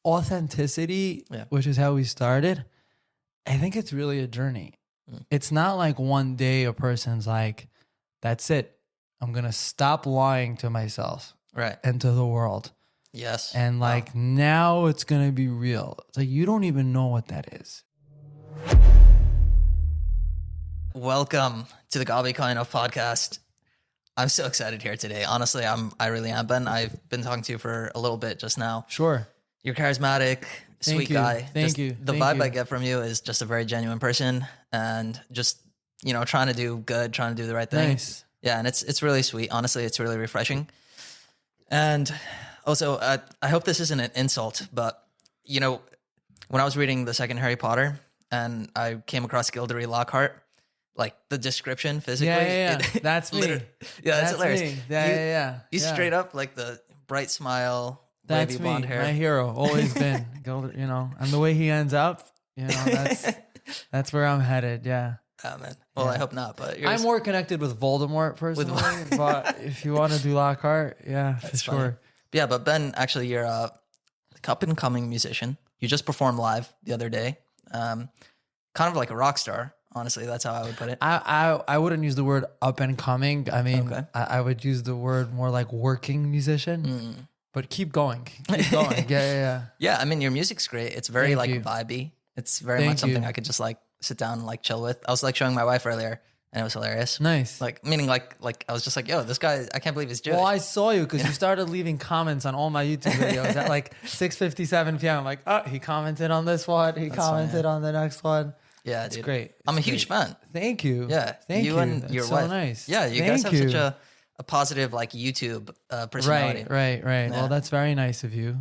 authenticity, which is how we started, I think it's really a journey. It's not like one day a person's like, that's it. I'm going to stop lying to myself and to the world. Yes. And like now it's going to be real. It's like you don't even know what that is. Welcome to the Gabi Koyenov Podcast. I'm so excited here today. Honestly, I really am, Ben. I've been talking to you for a little bit just now. Sure. You're charismatic, sweet guy. Thank you. The vibe I get from you is just a very genuine person and just, you know, trying to do good, trying to do the right thing. Nice. Yeah, and it's really sweet. Honestly, it's really refreshing. And also, I hope this isn't an insult, but, you know, when I was reading the second Harry Potter and I came across Gilderoy Lockhart, like the description physically. Yeah. That's me. That's hilarious. Me. Yeah. You straight up like the bright smile, that's wavy blonde me, hair. my hero, always been. You know, and the way he ends up, you know, that's where I'm headed. Yeah. Oh man. Well, I hope not. But I'm more connected with Voldemort personally. But if you want to do Lockhart, for sure. Yeah, but Ben, actually, you're a up and coming musician. You just performed live the other day. Kind of like a rock star. Honestly, that's how I would put it. I wouldn't use the word up and coming. I mean, I would use the word more like working musician. But keep going. Yeah. Yeah, I mean, your music's great. It's very vibey. It's very much something I could just like sit down and like chill with. I was like showing my wife earlier and it was hilarious. Nice. Like, meaning like I was just like, yo, this guy, I can't believe he's Jewish. Well, I saw you because you started leaving comments on all my YouTube videos at like 6:57 p.m. I'm like, oh, he commented on this one. He commented on the next one. Yeah, it's dude. great. I'm a huge fan. Thank you. Yeah, thank you. And your wife. So nice. Yeah, you guys have such a positive like YouTube personality. Right. Yeah. Well, that's very nice of you.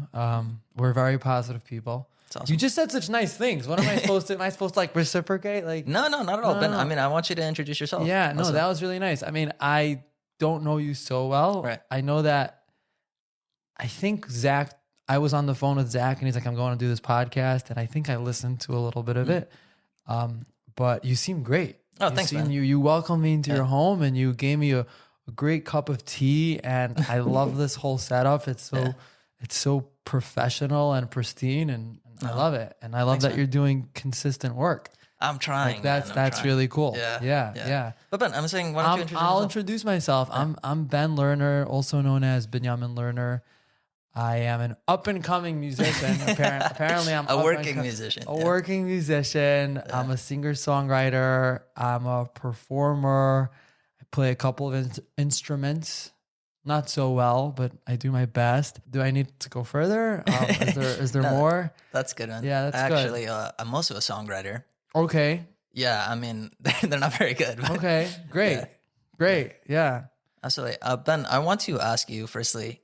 We're very positive people. Awesome. You just said such nice things. What am I supposed to? Am I supposed to like reciprocate? Like no, not at all. Ben, I mean, I want you to introduce yourself. Yeah, no, that was really nice. I mean, I don't know you so well. Right. I know that. I think Zach. I was on the phone with Zach, and he's like, "I'm going to do this podcast," and I think I listened to a little bit of it. But you seem great. Oh, thanks, man. You welcomed me into your home, and you gave me a great cup of tea, and I love this whole setup. It's so professional and pristine, and I love it. And I love that you're doing consistent work. I'm trying. Like that's really cool. Yeah. But Ben, I'm saying, why don't you introduce yourself? I'll introduce myself. I'm Ben Lerner, also known as Benjamin Lerner. I am an up and coming musician. Apparently, I'm a working musician. Working musician. Yeah. I'm a singer songwriter. I'm a performer. I play a couple of instruments. Not so well, but I do my best. Do I need to go further? Is there more? That's good, man. Yeah, that's actually, good. I'm also a songwriter. Okay. Yeah, I mean, they're not very good. But okay, great. Yeah. Absolutely. Ben, I want to ask you, firstly,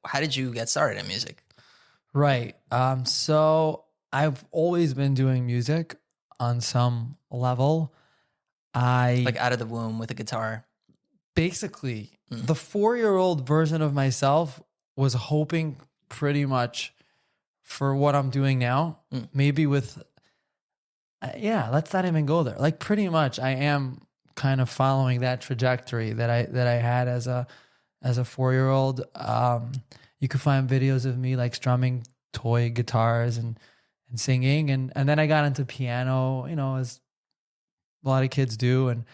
how did you get started in music? Right. So I've always been doing music on some level. Like out of the womb with a guitar. Basically, the 4-year-old version of myself was hoping pretty much for what I'm doing now. Maybe with, let's not even go there. Like pretty much, I am kind of following that trajectory that I had as a 4-year-old. You could find videos of me like strumming toy guitars and singing, and then I got into piano, you know, as a lot of kids do, and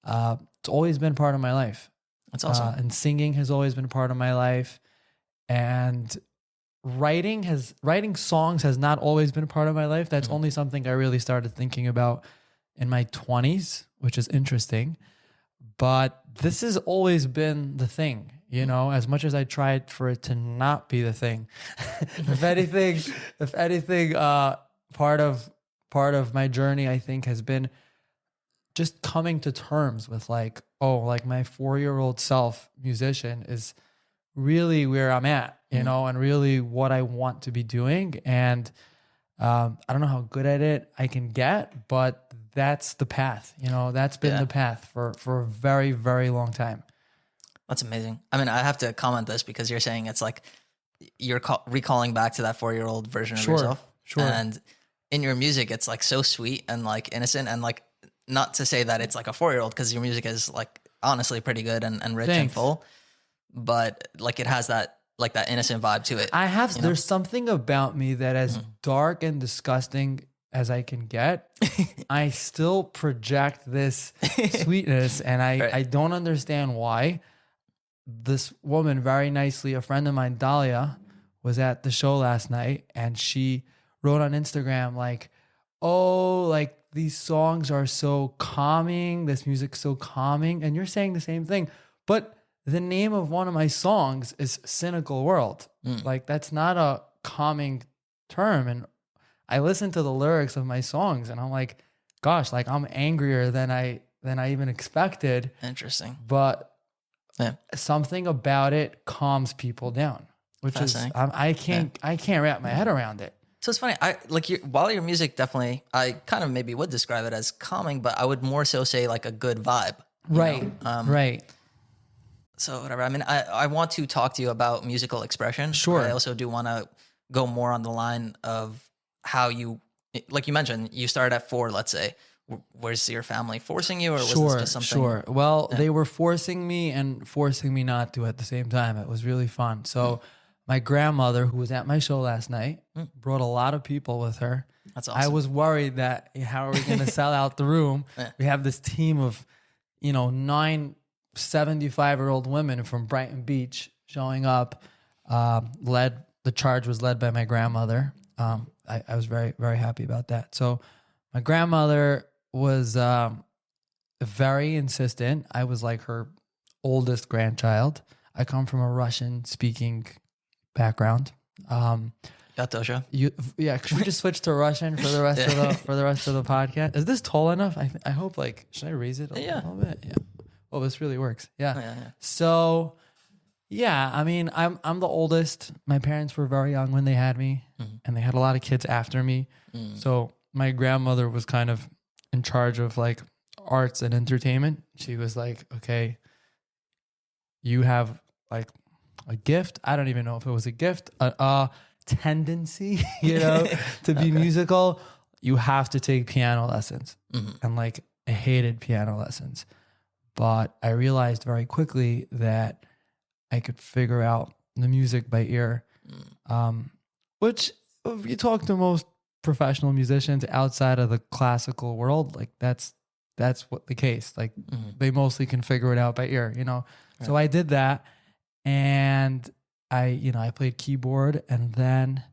it's always been part of my life. That's awesome. And singing has always been part of my life, and writing songs has not always been part of my life. That's only something I really started thinking about in my 20s, which is interesting. But this has always been the thing, you know, as much as I tried for it to not be the thing. If anything, part of my journey, I think, has been just coming to terms with like, my 4-year-old self musician is really where I'm at, you know, and really what I want to be doing. And I don't know how good at it I can get, but that's the path, you know, that's been the path for a very, very long time. That's amazing. I mean, I have to comment this because you're saying it's like you're recalling back to that 4-year-old version of yourself. Sure. And in your music, it's like so sweet and like innocent, and like, not to say that it's like a 4-year-old, because your music is like honestly pretty good and rich and full, but like it has that like that innocent vibe to it. I have, you know? there's something about me that as dark and disgusting as I can get, I still project this sweetness, and I don't understand why. This woman, very nicely, a friend of mine, Dahlia, was at the show last night, and she wrote on Instagram like, oh, like these songs are so calming, this music's so calming, and you're saying the same thing. But the name of one of my songs is Cynical World. Like, that's not a calming term. And I listen to the lyrics of my songs and I'm like, gosh, like I'm angrier than I even expected. Interesting. But something about it calms people down, which is, I can't wrap my head around it. So it's funny. While your music definitely, I kind of maybe would describe it as calming, but I would more so say like a good vibe. Right. Right. So whatever. I mean, I want to talk to you about musical expression. Sure. I also do want to go more on the line of how you, like you mentioned, you started at 4, let's say. Was your family forcing you, or was this just something? Sure. Well, they were forcing me and forcing me not to at the same time. It was really fun. So my grandmother, who was at my show last night, brought a lot of people with her. That's awesome. I was worried that how are we going to sell out the room? We have this team of, 9 75-year-old women from Brighton Beach showing up. The charge was led by my grandmother. I was very, very happy about that. So my grandmother was very insistent. I was like her oldest grandchild. I come from a Russian-speaking background. Gotosha. Could we just switch to Russian for the rest of the podcast? Is this tall enough? I hope. Like, should I raise it a little bit? Yeah. Oh, this really works. Yeah. So, I mean, I'm the oldest. My parents were very young when they had me, and they had a lot of kids after me. So my grandmother was kind of in charge of like arts and entertainment. She was like, okay, you have like a gift. I don't even know if it was a gift, a tendency, to be musical. You have to take piano lessons. And like, I hated piano lessons, but I realized very quickly that I could figure out the music by ear, which if you talk to most professional musicians outside of the classical world, like that's what the case, like they mostly can figure it out by ear, So I did that, and I played keyboard, and then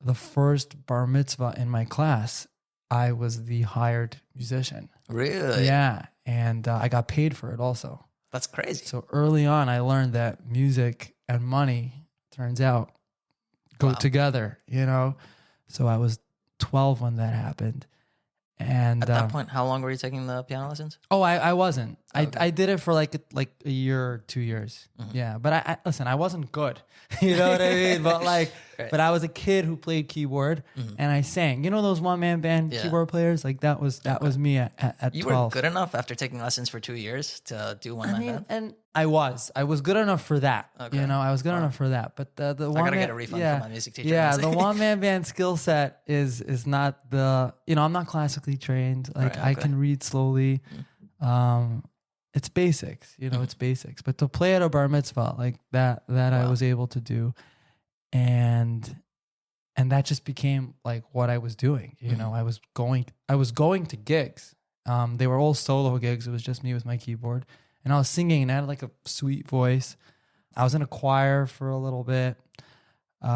the first bar mitzvah in my class, I was the hired musician. Really? Yeah. And I got paid for it also. That's crazy. So early on, I learned that music and money, turns out, go together, So I was 12 when that happened. And at that point, how long were you taking the piano lessons? Oh, I wasn't. Okay. I did it for like a year or 2 years. Yeah, but I listen, I wasn't good. You know what I mean? But like, but I was a kid who played keyboard and I sang. You know those one-man band keyboard players? Like that was me at 12. You were good enough after taking lessons for 2 years to do one-man band? And I was good enough for that. Okay. I was good enough for that. But the one, I gotta get a refund from my music teacher. Yeah, the one-man band skill set is not the, I'm not classically trained. Like I can read slowly. It's basics, it's basics. But to play at a bar mitzvah like that I was able to do, and that just became like what I was doing. I was going to gigs. They were all solo gigs. It was just me with my keyboard, and I was singing, and I had like a sweet voice. I was in a choir for a little bit.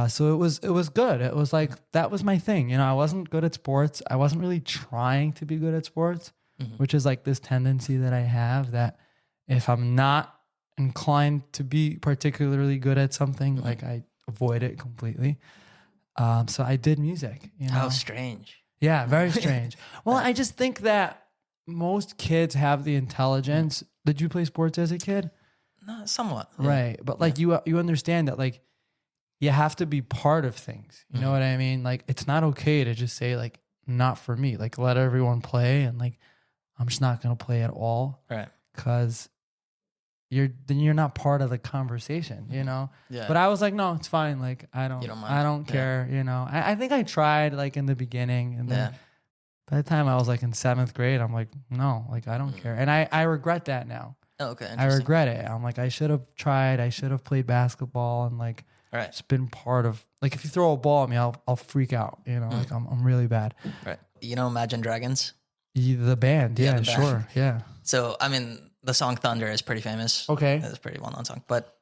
So it was good. It was like, that was my thing. I wasn't good at sports. I wasn't really trying to be good at sports, which is like this tendency that I have that if I'm not inclined to be particularly good at something, like I avoid it completely. So I did music. How strange. Yeah, very strange. Well, I just think that most kids have the intelligence. Did you play sports as a kid? No, somewhat. Right. But like you understand that like you have to be part of things. You know what I mean? Like it's not okay to just say like, not for me. Like let everyone play, and like I'm just not going to play at all. Right. Cuz you're not part of the conversation, Yeah. But I was like, no, it's fine. Like I don't care, I think I tried like in the beginning, and then by the time I was like in 7th grade, I'm like, no, like I don't care. And I regret that now. Oh, okay. I Interesting. regret it. I'm like, I should have tried. I should have played basketball and like Right. just been part of, like, if you throw a ball at me, I'll freak out. You know, like I'm really bad. Right. You know, Imagine Dragons. The band, yeah, the band. sure, yeah. So, I mean, the song Thunder is pretty famous. Okay. It's a pretty well-known song. But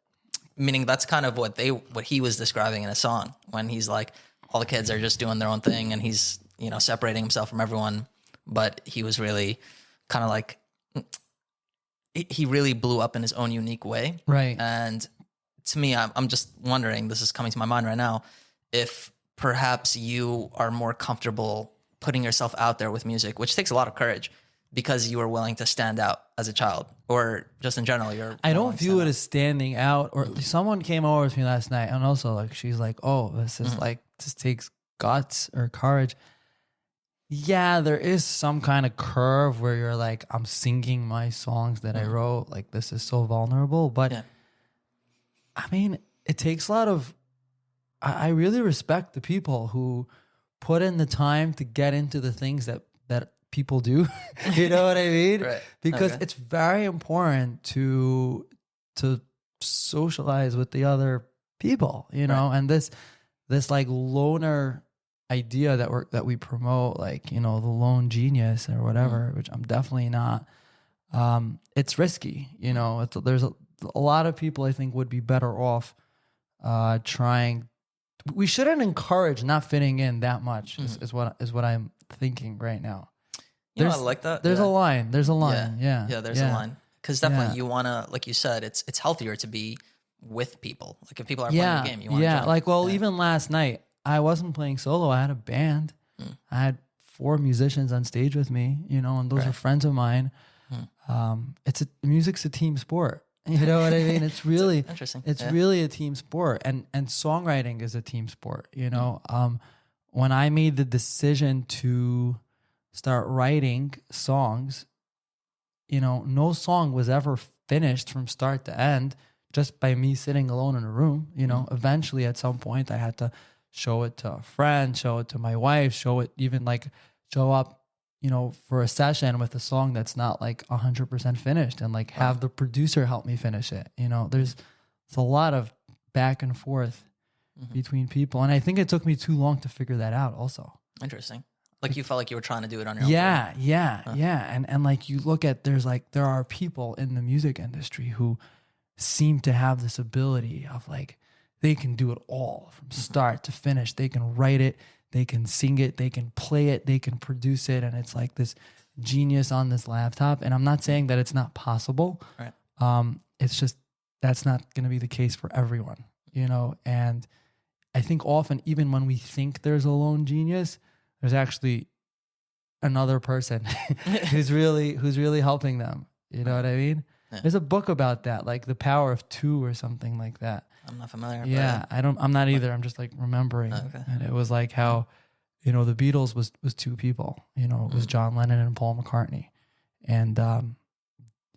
meaning that's kind of what he was describing in a song when he's like, all the kids are just doing their own thing and he's, you know, separating himself from everyone. But he was really kind of like, he really blew up in his own unique way. Right. And to me, I'm just wondering, this is coming to my mind right now, if perhaps you are more comfortable putting yourself out there with music, which takes a lot of courage because you were willing to stand out as a child, or just in general, I don't view it as standing out. Or someone came over with me last night and also like, she's like, oh, this is like, this takes guts or courage. Yeah, there is some kind of curve where you're like, I'm singing my songs that I wrote. Like, this is so vulnerable. But I mean, it takes a lot of, I really respect the people who put in the time to get into the things that people do. You know what I mean? Right. Because it's very important to socialize with the other people, you know, and this like loner idea that we promote, like, you know, the lone genius or whatever, which I'm definitely not. It's risky, you know. There's a lot of people I think would be better off trying. We shouldn't encourage not fitting in that much. Is what I'm thinking right now. You know, I like that. There's a line. There's a line. Yeah. There's a line. Because definitely you want to, like you said, it's healthier to be with people. Like if people are playing the game, you want to join. Like, well, even last night, I wasn't playing solo. I had a band. I had 4 musicians on stage with me, you know, and those are friends of mine. Music's a team sport. You know what I mean? It's really interesting. It's really a team sport, and songwriting is a team sport. You know, when I made the decision to start writing songs, you know, no song was ever finished from start to end just by me sitting alone in a room. You know, eventually at some point I had to show it to a friend, show it to my wife, show up, you know, for a session with a song that's not like 100% finished, and like have the producer help me finish it. You know, there's a lot of back and forth between people. And I think it took me too long to figure that out also. Interesting. Like you felt like you were trying to do it on your own. Yeah. And like you look at, there are people in the music industry who seem to have this ability of like, they can do it all from start to finish. They can write it, they can sing it, they can play it, they can produce it. And it's like this genius on this laptop. And I'm not saying that it's not possible. Right. It's just, that's not going to be the case for everyone, you know? And I think often, even when we think there's a lone genius, there's actually another person who's really helping them. You know what I mean? Yeah. There's a book about that, like The Power of Two or something like that. I'm not familiar. Yeah, I'm not either. I'm just like remembering. Okay. And it was like how, you know, the Beatles was 2 people. You know, it was John Lennon and Paul McCartney. And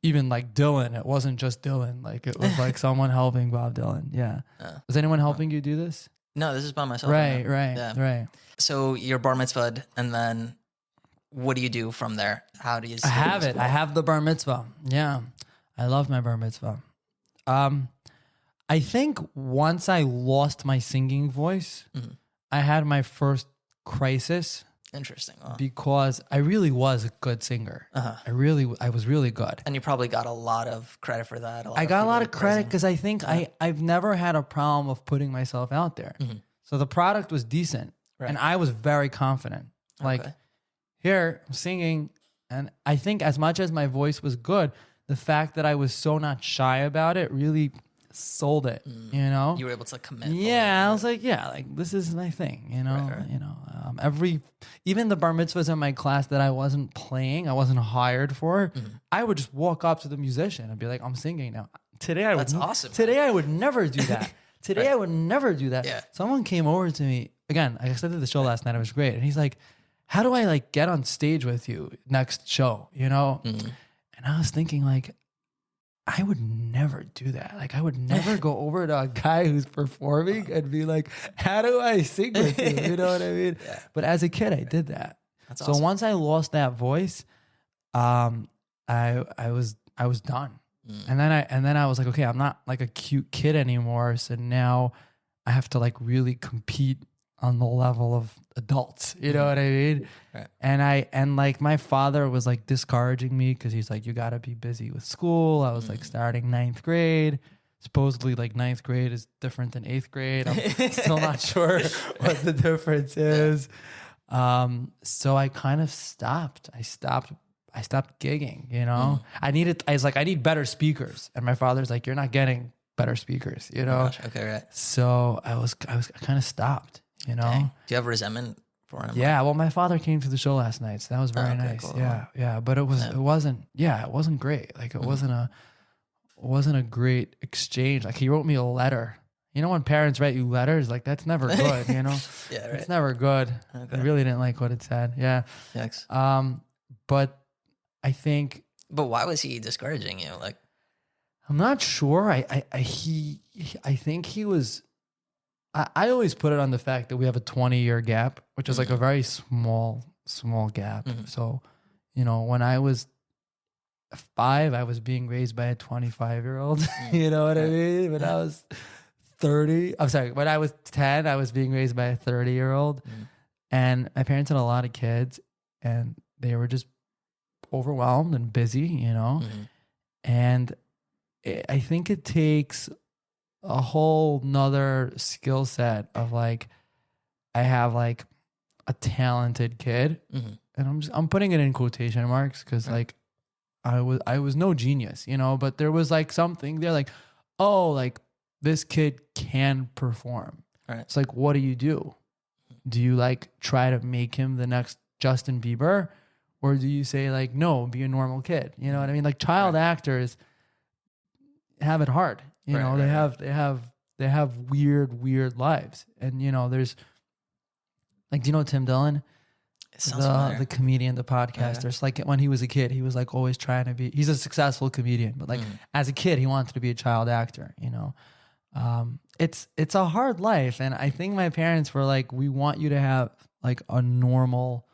even like Dylan, it wasn't just Dylan. Like it was like someone helping Bob Dylan. Yeah. Was anyone helping you do this? No, this is by myself. Right. So you're bar mitzvahed, and then what do you do from there? How do you? I have it. I have the bar mitzvah. Yeah, I love my bar mitzvah. I think once I lost my singing voice, I had my first crisis. Interesting. Wow. Because I really was a good singer. I was really good. And you probably got a lot of credit for that. I got a lot of credit because I think I've never had a problem of putting myself out there. So the product was decent. Right. And I was very confident. Like, here, I'm singing. And I think as much as my voice was good, the fact that I was so not shy about it really sold it, you know? You were able to commit. Yeah, I was like, this is my thing, you know? Right. You know, even the bar mitzvahs in my class that I wasn't playing, I wasn't hired for, I would just walk up to the musician and be like, I'm singing now. That's awesome. Today I would never do that. Today I would never do that. Yeah. Someone came over to me, again, I said at the show last night, it was great. And he's like, how do I like get on stage with you next show, you know? And I was thinking like, I would never do that. Like, I would never go over to a guy who's performing and be like, how do I sing with you? You know what I mean? Yeah. But as a kid, I did that. That's awesome. So once I lost that voice, I was done. And then I was like, okay, I'm not like a cute kid anymore. So now I have to like really compete on the level of adults. You know what I mean? Right. And like my father was like discouraging me because he's like, you got to be busy with school. I was like starting 9th grade. Supposedly like 9th grade is different than 8th grade. I'm still not sure what the difference is. So I kind of stopped. I stopped gigging, you know. I was like, I need better speakers. And my father's like, you're not getting better speakers, you know. Gosh, okay, right. So I kind of stopped, you know. Dang. Do you have resentment for him? Yeah, well, my father came to the show last night, so that was very nice. Cool. Yeah, but it wasn't great. Like it wasn't a great exchange. Like he wrote me a letter. You know, when parents write you letters, like that's never good, you know. Yeah, right. It's never good. Okay. I really didn't like what it said. Yeah. Yikes. But I think, But why was he discouraging you? Like, I'm not sure. I think he was. I always put it on the fact that we have a 20-year gap, which is like a very small gap. So, you know, when I was 5, I was being raised by a 25-year-old. You know what I mean? When I was 30, I'm sorry, when I was 10, I was being raised by a 30-year-old. And my parents had a lot of kids, and they were just overwhelmed and busy, you know. And I think it takes a whole nother skill set of like, I have like a talented kid, and I'm putting it in quotation marks because like I was no genius, you know, but there was like something there, like, oh, like this kid can perform. Right. It's like, what do you do? Do you like try to make him the next Justin Bieber, or do you say like, no, be a normal kid? You know what I mean? Like child actors have it hard. You know, they have weird lives. And, you know, there's like, do you know Tim Dillon? The comedian, the podcaster. It's like when he was a kid, he was like always trying to be, he's a successful comedian, but like as a kid, he wanted to be a child actor, you know? It's a hard life. And I think my parents were like, we want you to have like a normal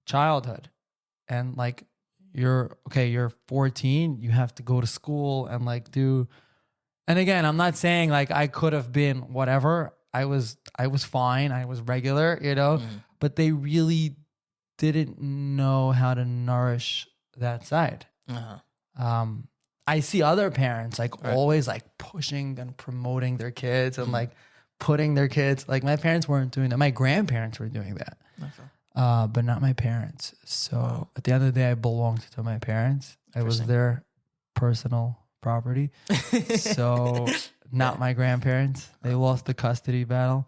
childhood. And like, you're 14, you have to go to school and like do. And again, I'm not saying like I could have been whatever. I was fine. I was regular, you know, but they really didn't know how to nourish that side. I see other parents like always like pushing and promoting their kids and like putting their kids, like my parents weren't doing that. My grandparents were doing that, but not my parents. So at the end of the day, I belonged to my parents. I was their personal property. So not my grandparents. They lost the custody battle.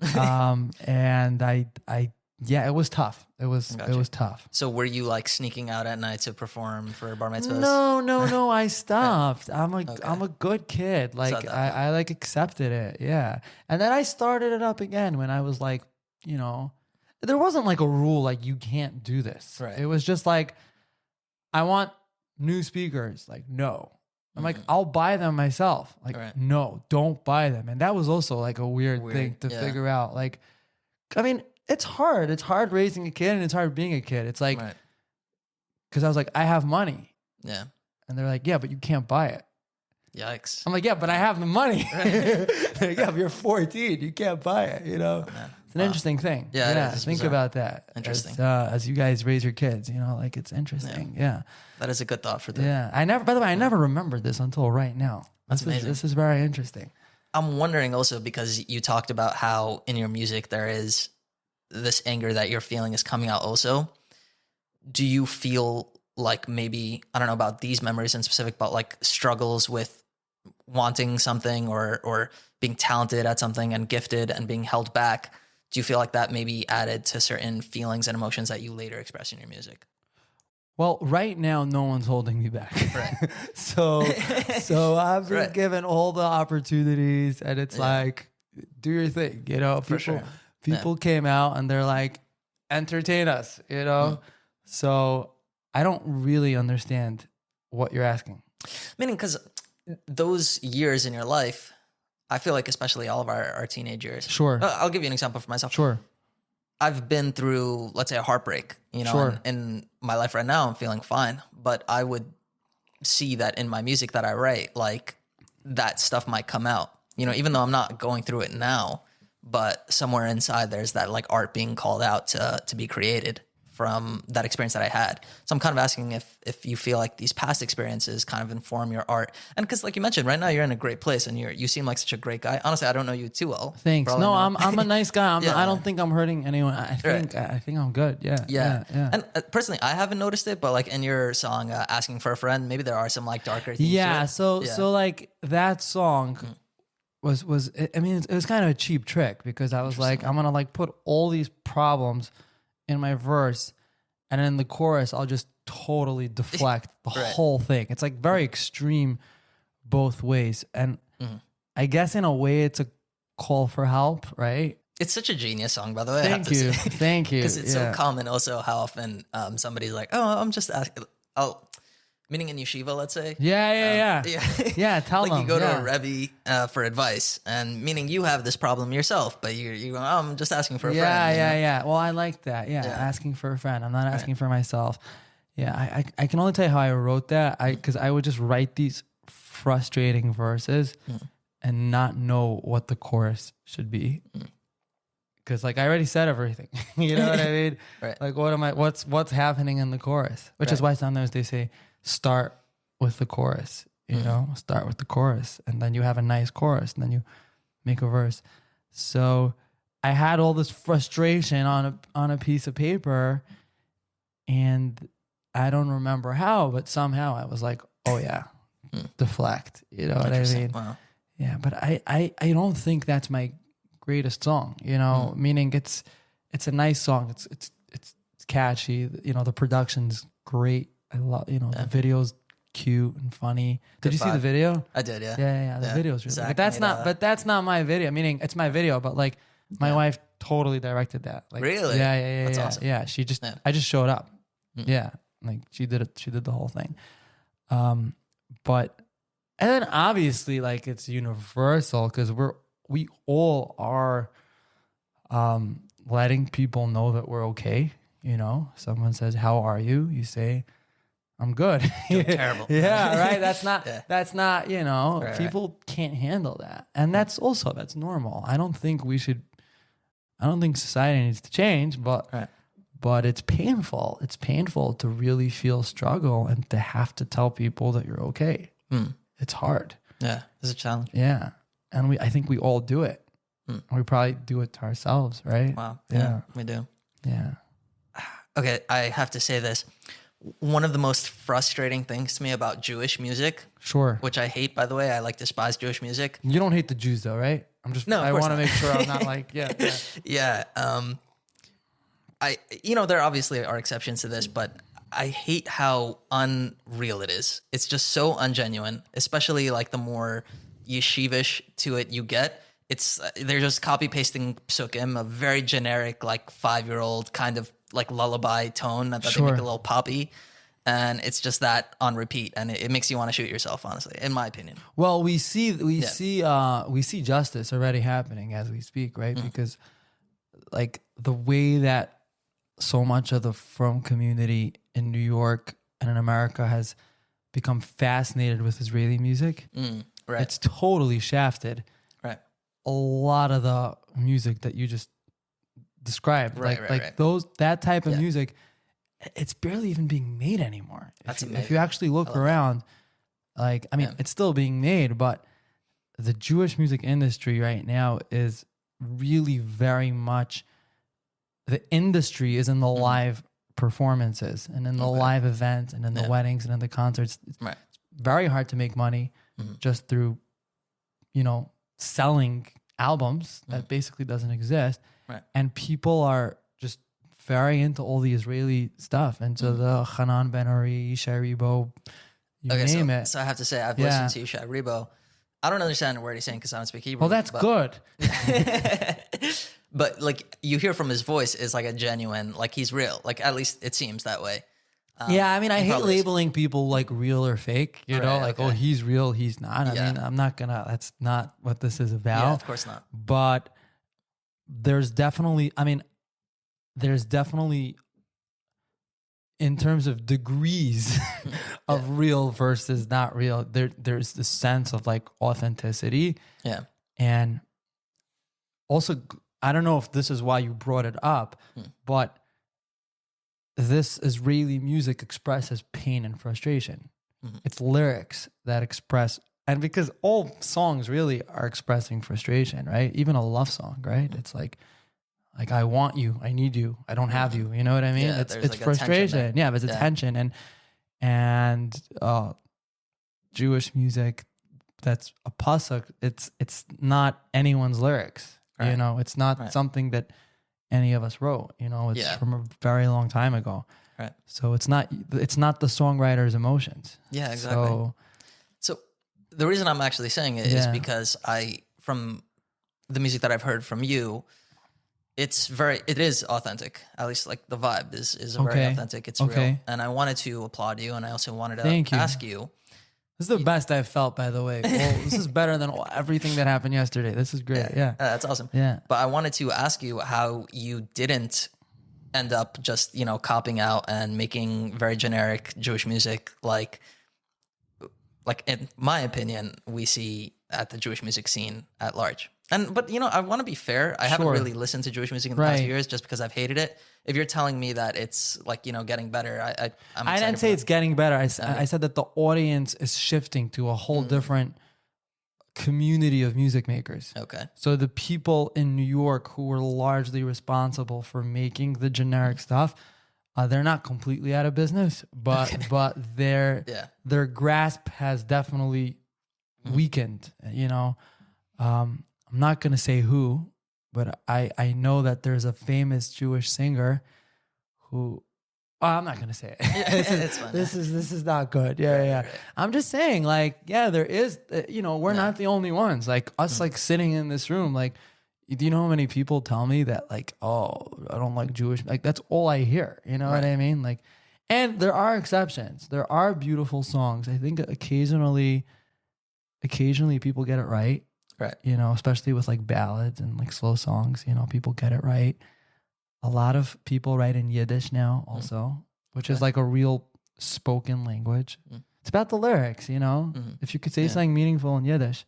And it was tough. It was tough. So were you like sneaking out at night to perform for bar mitzvahs? No. I stopped. I'm a good kid. Like I like accepted it. Yeah. And then I started it up again when I was like, you know, there wasn't like a rule like you can't do this. Right. It was just like, I want new speakers. Like, no. I'm like, I'll buy them myself. Like, no, don't buy them. And that was also like a weird thing to figure out. Like, I mean, it's hard. It's hard raising a kid and it's hard being a kid. It's like, because I was like, I have money. Yeah. And they're like, yeah, but you can't buy it. Yikes. I'm like, yeah, but I have the money. Like, yeah, but you're 14. You can't buy it, you know? Oh, it's an interesting thing. Yeah, think about that. Interesting. As you guys raise your kids, you know, like it's interesting. Yeah. That is a good thought for them. Yeah. By the way, I never remembered this until right now. That's amazing. This is very interesting. I'm wondering also because you talked about how in your music there is this anger that you're feeling is coming out also. Do you feel like maybe, I don't know about these memories in specific, but like struggles with wanting something or being talented at something and gifted and being held back? Do you feel like that maybe added to certain feelings and emotions that you later express in your music? Well, right now, no one's holding me back. Right. so I've been given all the opportunities, and it's like, do your thing. You know, people came out and they're like, entertain us. You know, so I don't really understand what you're asking. Meaning, because those years in your life, I feel like especially all of our teenage years. Sure. I'll give you an example for myself. Sure. I've been through, let's say, a heartbreak, you know, in my life right now, I'm feeling fine, but I would see that in my music that I write, like that stuff might come out, you know, even though I'm not going through it now, but somewhere inside there's that like art being called out to be created from that experience that I had. So I'm kind of asking if you feel like these past experiences kind of inform your art. And because like you mentioned, right now you're in a great place and you seem like such a great guy. Honestly, I don't know you too well. Thanks. Probably No, not. I'm a nice guy. Yeah. I don't think I'm hurting anyone. I think I'm good. Yeah. And personally, I haven't noticed it, but like in your song, Asking for a Friend, maybe there are some like darker themes. Yeah. To it. So like that song was I mean, it was kind of a cheap trick because I was like, I'm going to like put all these problems in my verse, and in the chorus, I'll just totally deflect the whole thing. It's like very extreme both ways. And I guess in a way it's a call for help, right? It's such a genius song, by the way. Thank you. Thank you. Because it's so common also how often somebody's like, oh, I'm just asking. Meaning in Yeshiva, let's say. Yeah. Yeah, tell like them. you go to a Rebbe for advice, and meaning you have this problem yourself, but you go, oh, I'm just asking for a friend. Yeah. Well, I like that. Yeah, asking for a friend. I'm not asking for myself. Yeah, I can only tell you how I wrote that. Because I would just write these frustrating verses and not know what the chorus should be. Because like I already said everything. You know what I mean? Right. Like what's happening in the chorus? Which is why sometimes they say start with the chorus. You know, start with the chorus, and then you have a nice chorus, and then you make a verse. So I had all this frustration on a piece of paper, and I don't remember how, but somehow I was like, oh yeah, deflect. You know what I mean? Wow. Yeah, but I don't think that's my greatest song. You know, meaning it's a nice song. It's catchy. You know, the production's great. I love, you know, the video's cute and funny. Did you see the video? I did, yeah. Yeah. The video's really Zach good. But that's not my video. Meaning it's my video, but like my wife totally directed that. Like, really? Yeah. That's awesome. Yeah. I just showed up. Yeah. Like she did it. She did the whole thing. But and then obviously like it's universal because we all are letting people know that we're okay. You know, someone says, "How are you?" You say, I'm good. Terrible. Yeah, right. That's not, you know, Right, people can't handle that. And that's normal. I don't think society needs to change, but it's painful. It's painful to really feel struggle and to have to tell people that you're okay. It's hard. Yeah. It's a challenge. Yeah. And I think we all do it. We probably do it to ourselves, right? Wow. Yeah, we do. Yeah. Okay. I have to say this. One of the most frustrating things to me about Jewish music, Sure. which I hate, by the way, I like despise Jewish music. You don't hate the Jews though, right? I want to make sure I'm not like, Yeah. There obviously are exceptions to this, but I hate how unreal it is. It's just so ungenuine, especially like the more yeshivish to it you get. They're just copy pasting psukim, a very generic, like 5-year-old kind of like lullaby tone that they make a little poppy. And it's just that on repeat. And it makes you want to shoot yourself, honestly, in my opinion. Well, we see justice already happening as we speak, right? Because like the way that so much of the Frum community in New York and in America has become fascinated with Israeli music, Right. it's totally shafted. Right. A lot of the music that you just described, Right. that type of music, it's barely even being made anymore. If you actually look around, like, I mean, it's still being made, but the Jewish music industry right now is really very much, the industry is in the live performances and in the live events and in the weddings and in the concerts. It's very hard to make money just through, selling albums that basically doesn't exist. Right. And people are just very into all the Israeli stuff, into the Hanan Ben Ari, Yishai Ribo, name it. So I have to say, I've listened to Yishai Ribo. I don't understand a word he's saying because I don't speak Hebrew. Well, that's good. But like you hear from his voice is like a genuine, like he's real. Like at least it seems that way. Yeah, I mean, I hate labeling people like real or fake, oh, he's real, he's not. I mean, I'm not that's not what this is about. Yeah, of course not. But there's definitely in terms of degrees of real versus not real, there's this sense of like authenticity. Yeah. And also, I don't know if this is why you brought it up, but this Israeli music expresses pain and frustration. It's lyrics that express, and because all songs really are expressing frustration, right? Even a love song, right? It's like I want you, I need you, I don't have you. You know what I mean? Yeah, it's like frustration. Yeah, but it's a tension, and Jewish music that's a pasuk. It's not anyone's lyrics. Right. You know, it's not something that any of us wrote. You know, it's from a very long time ago. Right. So it's not the songwriter's emotions. Yeah, exactly. So the reason I'm actually saying it is because from the music that I've heard from you, it is authentic. At least like the vibe is very authentic. It's real. And I wanted to applaud you, and I also wanted to ask you. This is the best I've felt, by the way. Well, this is better than everything that happened yesterday. This is great. Yeah. That's awesome. Yeah. But I wanted to ask you how you didn't end up just, copying out and making very generic Jewish music like in my opinion, we see at the Jewish music scene at large. But I want to be fair. I haven't really listened to Jewish music in the past few years just because I've hated it. If you're telling me that it's like, getting better, I didn't say it's getting better. I said that the audience is shifting to a whole different community of music makers. Okay. So the people in New York who were largely responsible for making the generic stuff, they're not completely out of business, but their grasp has definitely weakened, I'm not going to say who, but I know that there's a famous Jewish singer who, I'm not going to say it. It's fine. This is not good. Yeah. Right. I'm just saying there is, we're not the only ones. Like us, sitting in this room, do you know how many people tell me that oh, I don't like Jewish, that's all I hear. You know what I mean? And there are exceptions. There are beautiful songs. I think occasionally people get it right. Right. Especially with ballads and slow songs, people get it right. A lot of people write in Yiddish now also, which is a real spoken language. It's about the lyrics, If you could say something meaningful in Yiddish,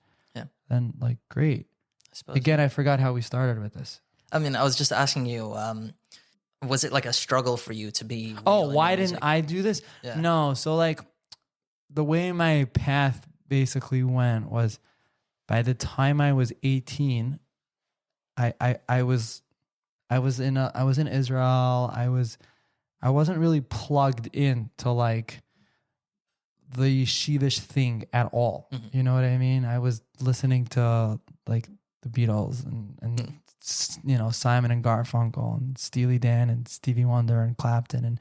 then great. Again, I forgot how we started with this. I mean, I was just asking you, was it a struggle for you to be? Why didn't I do this? Yeah. No. So the way my path basically went was, by the time I was 18, I was in Israel. I wasn't really plugged in to the yeshivish thing at all. You know what I mean? I was listening to the Beatles and Simon and Garfunkel and Steely Dan and Stevie Wonder and Clapton, and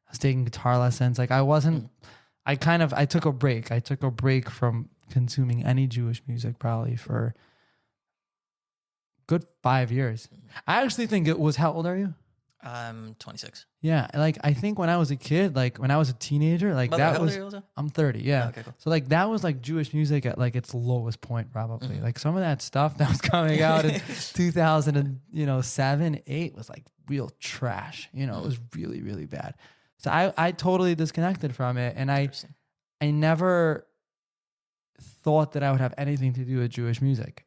I was taking guitar lessons. I took a break. I took a break from consuming any Jewish music probably for good 5 years. I actually think it was, how old are you? I'm 26. Yeah. I think when I was a kid, when I was a teenager, that was, I'm 30. Yeah. Oh, okay, cool. So that was Jewish music at its lowest point probably. Some of that stuff that was coming out in 2007, 8 was real trash. It was really, really bad. So I totally disconnected from it. And I never thought that I would have anything to do with Jewish music.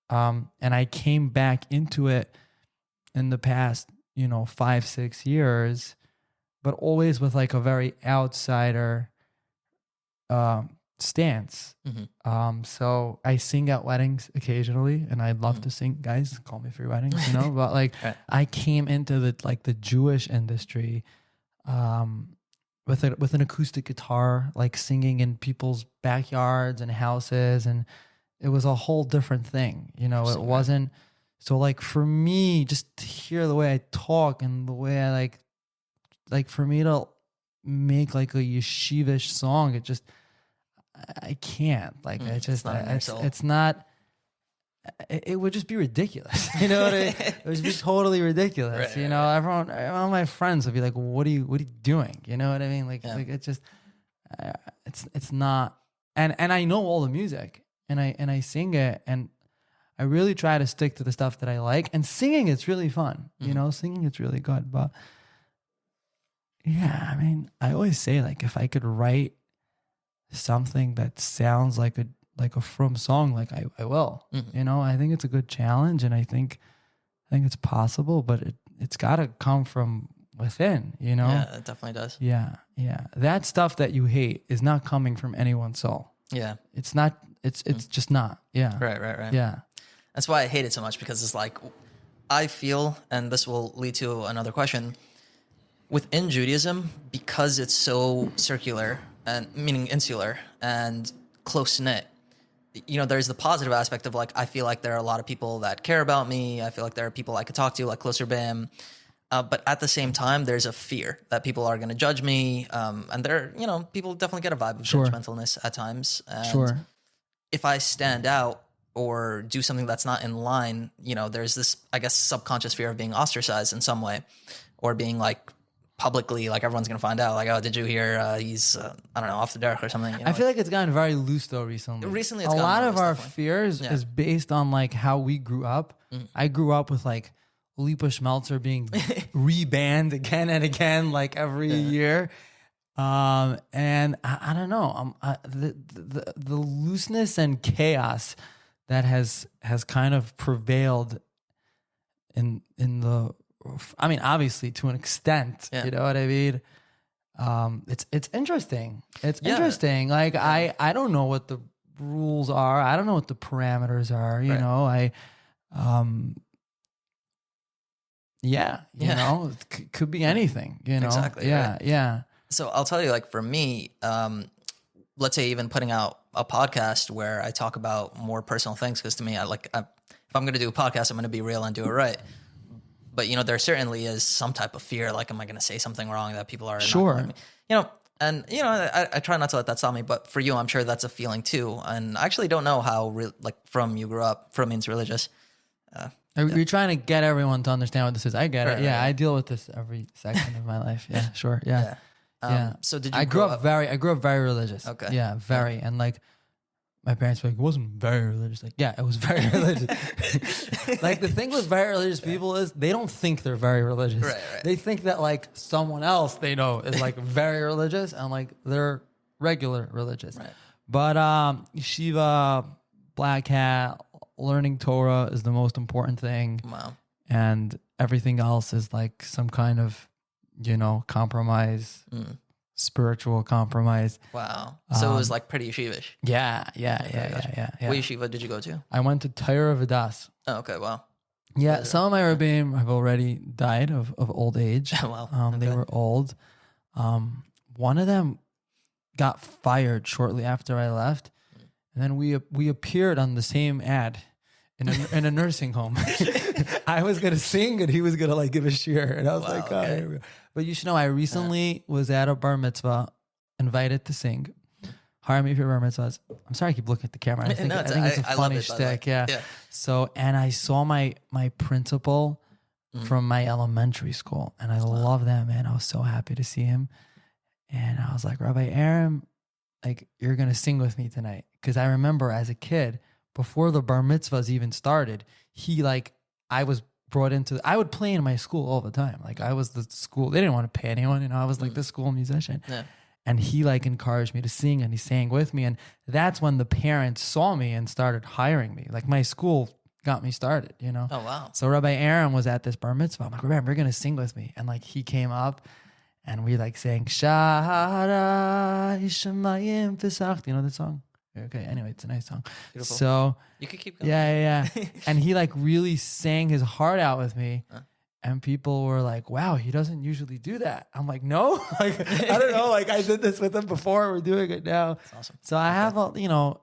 And I came back into it in the past, 5-6 years, but always with a very outsider stance. So I sing at weddings occasionally, and I'd love to sing. Guys, call me for your weddings, but right. I came into the Jewish industry with an acoustic guitar, singing in people's backyards and houses, and it was a whole different thing. It wasn't so for me, just to hear the way I talk and the way I for me to make a yeshivish song, it just, I can't. It's not. It would just be ridiculous. You know what I mean? It would be totally ridiculous. Right, everyone, all my friends would be like, what are you doing? You know what I mean? It's just, it's not. And I know all the music, and I sing it, and I really try to stick to the stuff that I like. And singing, it's really fun. Singing, it's really good. But Yeah, I mean, I always say like if I could write something that sounds like a from song, like I will. Mhm. You know, I think it's a good challenge, and I think it's possible, but it's got to come from within. You know. Yeah, it definitely does. Yeah, yeah. That stuff that you hate is not coming from anyone's soul. Yeah. It's not. It's just not. Yeah. Right. Yeah. That's why I hate it so much, because it's like, I feel, and this will lead to another question, within Judaism, because it's so circular and meaning insular and close knit, you know, there's the positive aspect of like, I feel like there are a lot of people that care about me. I feel like there are people I could talk to, like closer bam. But at the same time, there's a fear that people are going to judge me. And there, you know, people definitely get a vibe of Sure. judgmentalness at times. And Sure. if I stand out or do something that's not in line, you know, there's this, I guess, subconscious fear of being ostracized in some way, or being like publicly, like everyone's going to find out, like, oh, did you hear he's, I don't know, off the derech or something. You know? I feel like it's gotten very loose though recently. Recently, it's a gotten lot more of loose, our definitely. fears Yeah. is based on like how we grew up. I grew up with like Lipa Schmelzer being rebanned again and again, like every year. And I don't know. The looseness and chaos that has kind of prevailed in the. I mean, obviously to an extent, Yeah. you know what I mean. It's interesting. It's Yeah. interesting. Like I don't know what the rules are. I don't know what the parameters are. You Right. know, yeah, you Yeah. know, it could be anything. You know, Exactly, Yeah, right. yeah. So I'll tell you, like for me, let's say even putting out a podcast where I talk about more personal things, because to me, if I'm going to do a podcast, I'm going to be real and do it right. But you know, there certainly is some type of fear, like, am I going to say something wrong that people are not Sure. gonna like me? You know, and you know, I try not to let that stop me. But for you, I'm sure that's a feeling too. And I actually don't know how like from you grew up. From means religious. You're trying to get everyone to understand what this is. I get Right, it. Yeah, right. I deal with this every second of my life. Yeah, sure. Yeah. Yeah. So did you? I grew up very religious. Okay. Yeah, very. And like my parents were like, it wasn't very religious. Like, yeah, it was very religious. Like the thing with very religious people is they don't think they're very religious. Right. They think that like someone else they know is like very religious and like they're regular religious. Right. But Yeshiva, Black Hat, learning Torah is the most important thing. Wow. And everything else is like some kind of, you know, compromise, spiritual compromise. Wow. So it was like pretty yeshivish. Yeah. What yeshiva did you go to? I went to Torah Vadas. Oh, okay. Wow. Yeah, some of my Rebbeim have already died of old age. Wow. They Okay. were old. One of them got fired shortly after I left, and then we appeared on the same ad in a nursing home. I was gonna sing, and he was gonna like give a cheer, and I was like, oh, okay. here we go. But you should know, I recently was at a bar mitzvah, invited to sing. Hire me for your bar mitzvahs. I'm sorry, I keep looking at the camera. I think, No, I think it's a I love funny it, by the way. shtick. Yeah. Yeah. So, and I saw my principal from my elementary school, and I love that man. I was so happy to see him, and I was like, Rabbi Aaron, like you're gonna sing with me tonight, because I remember as a kid, before the bar mitzvahs even started, I was brought into. I would play in my school all the time. Like I was the school. They didn't want to pay anyone, you know. I was like the school musician. Yeah. And he like encouraged me to sing, and he sang with me. And that's when the parents saw me and started hiring me. Like my school got me started, you know? Oh, wow. So Rabbi Aaron was at this bar mitzvah. I'm like, Rabbi, you're going to sing with me. And like he came up and we like sang, Shara Ishamayim Fisach. Do you know that song? Okay, anyway, it's a nice song. Beautiful. So You could keep going. yeah. And he like really sang his heart out with me. Huh. And people were like, wow, he doesn't usually do that. I'm like, no, like, I don't know. Like I did this with him before. We're doing it now. That's awesome. So I have, you know,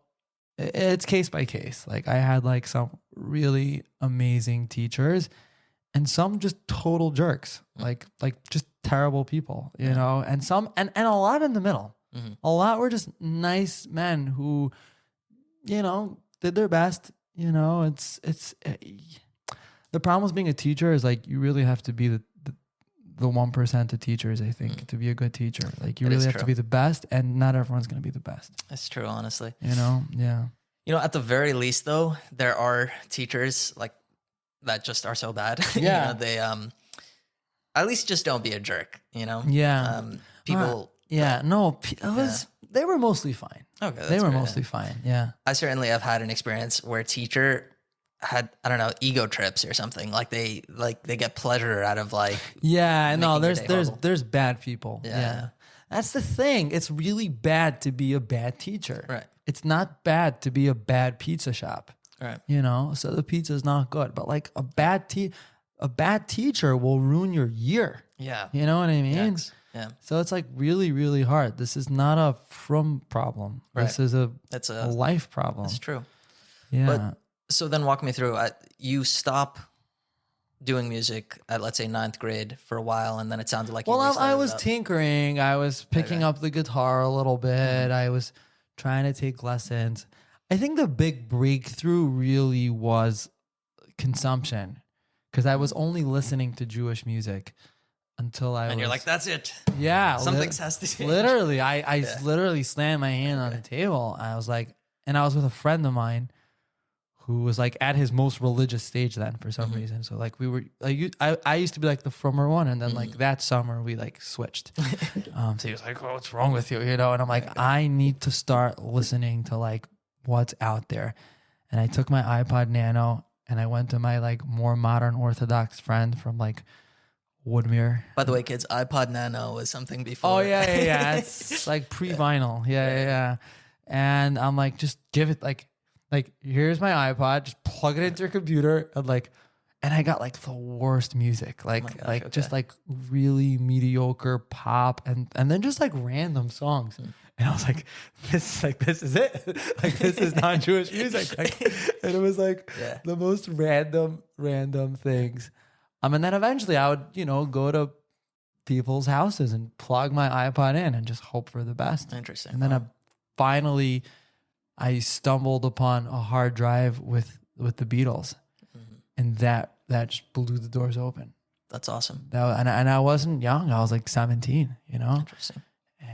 it's case by case. Like I had like some really amazing teachers and some just total jerks, like just terrible people, you know, and some, and a lot in the middle. A lot were just nice men who, you know, did their best. You know, the problem with being a teacher is like you really have to be the 1% of teachers, I think, to be a good teacher. Like you It really is have true. to be the best, and not everyone's going to be the best. That's true, honestly. You know? Yeah. You know, at the very least, though, there are teachers like that just are so bad. Yeah. You know, at least just don't be a jerk, you know? Yeah. People. Yeah. No, they were mostly fine. Okay. They were great. mostly fine. Yeah. I certainly have had an experience where a teacher had, I don't know, ego trips or something. Like they get pleasure out of like. Yeah. No, making your day horrible. there's bad people. Yeah. Yeah. That's the thing. It's really bad to be a bad teacher. Right. It's not bad to be a bad pizza shop. Right. You know, so the pizza's not good, but like a bad teacher will ruin your year. Yeah. You know what I mean? Yikes. Yeah. So it's like really, really hard. This is not a from problem. Right. This is a a life problem. That's true. Yeah. But so then walk me through. You stop doing music at, let's say, 9th grade for a while, and then it sounded like I was tinkering. I was picking up the guitar a little bit. Mm-hmm. I was trying to take lessons. I think the big breakthrough really was consumption, because I was only listening to Jewish music until I was. And you're like, that's it. Yeah. Something has to change. Literally, I literally slammed my hand on the table. I was like, and I was with a friend of mine who was like at his most religious stage then for some reason. So like we were like, I used to be like the frummer one, and then like that summer we like switched. So he was like, "Oh, what's wrong with you?" You know, and I'm like, I need to start listening to like what's out there. And I took my iPod Nano and I went to my like more modern Orthodox friend from like Woodmere. By the way, kids, iPod Nano was something before. Oh yeah. It's like pre-vinyl. Yeah. And I'm like, just give it like here's my iPod, just plug it into your computer, and I got like the worst music, just like really mediocre pop, and then just like random songs. And I was like, this is it. Like this is non-Jewish music. And it was like the most random things. And then eventually I would, go to people's houses and plug my iPod in and just hope for the best. Interesting. And then I stumbled upon a hard drive with the Beatles, and that just blew the doors open. That's awesome. And I wasn't young. I was like 17, Interesting.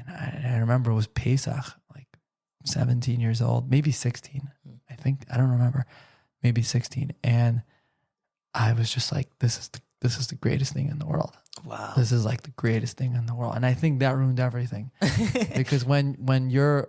And I remember it was Pesach, like 17 years old, maybe 16. I think, I don't remember, maybe 16. And I was just like, this is the greatest thing in the world. Wow. This is like the greatest thing in the world. And I think that ruined everything because when you're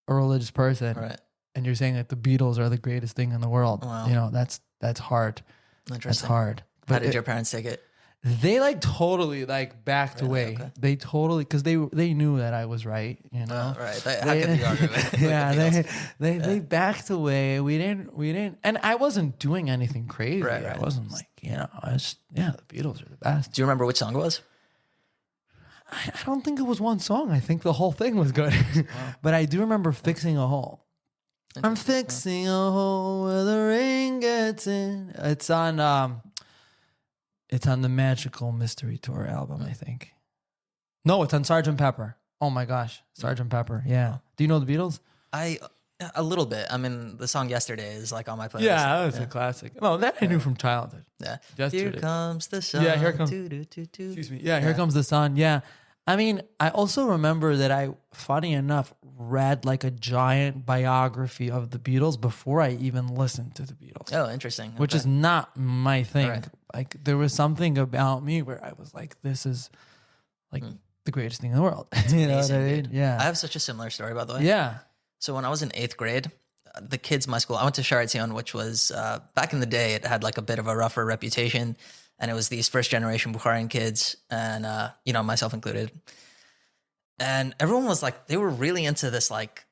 a religious person, right, and you're saying that the Beatles are the greatest thing in the world, wow, that's hard. Interesting. That's hard. But how did your parents take it? They like totally like backed away. Okay. They totally, because they knew that I was right, Right. How could you argue with Yeah, the they backed away. We didn't, and I wasn't doing anything crazy. Right. I wasn't like, I was, the Beatles are the best. Do you remember which song it was? I don't think it was one song. I think the whole thing was good. Wow. But I do remember Fixing a Hole. I'm fixing a hole where the rain gets in. It's on the Magical Mystery Tour album, I think. No, it's on Sgt. Pepper. Oh my gosh, Sgt. Pepper. Yeah. Do you know the Beatles? A little bit. I mean, the song Yesterday is like on my playlist. Yeah, that was a classic. No, that I knew from childhood. Yeah. Yesterday. Here comes the sun. Yeah, here comes. Excuse me. Yeah, Here Comes the Sun. Yeah. I mean, I also remember that I, funny enough, read like a giant biography of the Beatles before I even listened to the Beatles. Oh, interesting. Which is not my thing. Right. Like there was something about me where I was like, this is like the greatest thing in the world. You know what I mean? Yeah. I have such a similar story, by the way. Yeah. So when I was in 8th grade, the kids in my school, I went to Sharet Zion, which was back in the day, it had like a bit of a rougher reputation. And it was these first generation Bukharian kids, and myself included. And everyone was like, they were really into this like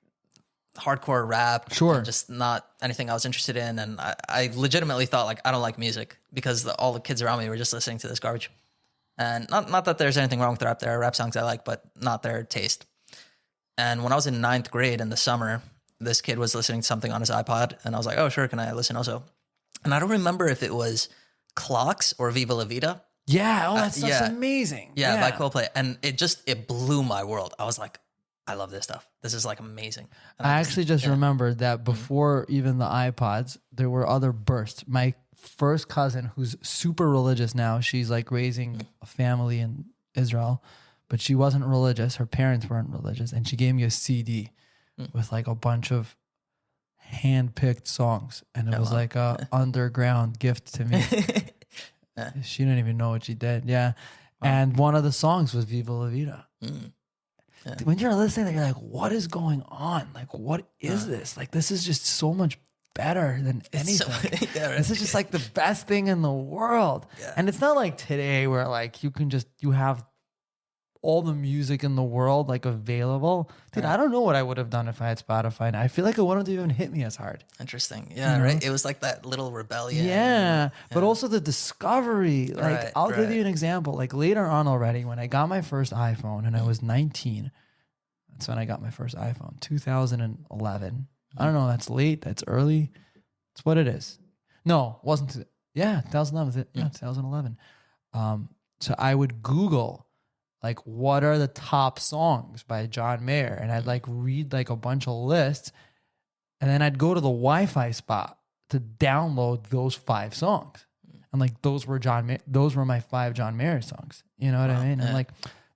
hardcore rap. Sure. Just not anything I was interested in. And I legitimately thought like, I don't like music because all the kids around me were just listening to this garbage. And not that there's anything wrong with rap. There are rap songs I like, but not their taste. And when I was in 9th grade in the summer, this kid was listening to something on his iPod, and I was like, oh, sure, can I listen also? And I don't remember if it was Clocks or Viva La Vida. Yeah. Oh, that stuff's amazing. Yeah, by Coldplay. And it blew my world. I was like, I love this stuff. This is like amazing. And I actually just remembered that before even the iPods, there were other bursts. My first cousin, who's super religious now, she's like raising a family in Israel, but she wasn't religious. Her parents weren't religious. And she gave me a CD with like a bunch of hand-picked songs. And it was like a underground gift to me. She didn't even know what she did. Yeah. And one of the songs was Viva La Vida. When you're listening, you're like, what is going on? Like, what is this? Like, this is just so much better than anything. This is just like the best thing in the world. Yeah. And it's not like today where like you have all the music in the world like available. Dude, I don't know what I would have done if I had Spotify. I feel like it wouldn't have even hit me as hard. Interesting. Yeah, right. It was like that little rebellion. Yeah. But also the discovery. Like I'll give you an example. Like later on already, when I got my first iPhone and I was 19, that's when I got my first iPhone, 2011. I don't know, that's late, that's early. It's what it is. No, wasn't. Yeah, 2011. Yeah, 2011. So I would Google like, what are the top songs by John Mayer? And I'd like read like a bunch of lists, and then I'd go to the Wi-Fi spot to download those 5 songs. And like, those were my 5 John Mayer songs. You know what I mean? And like,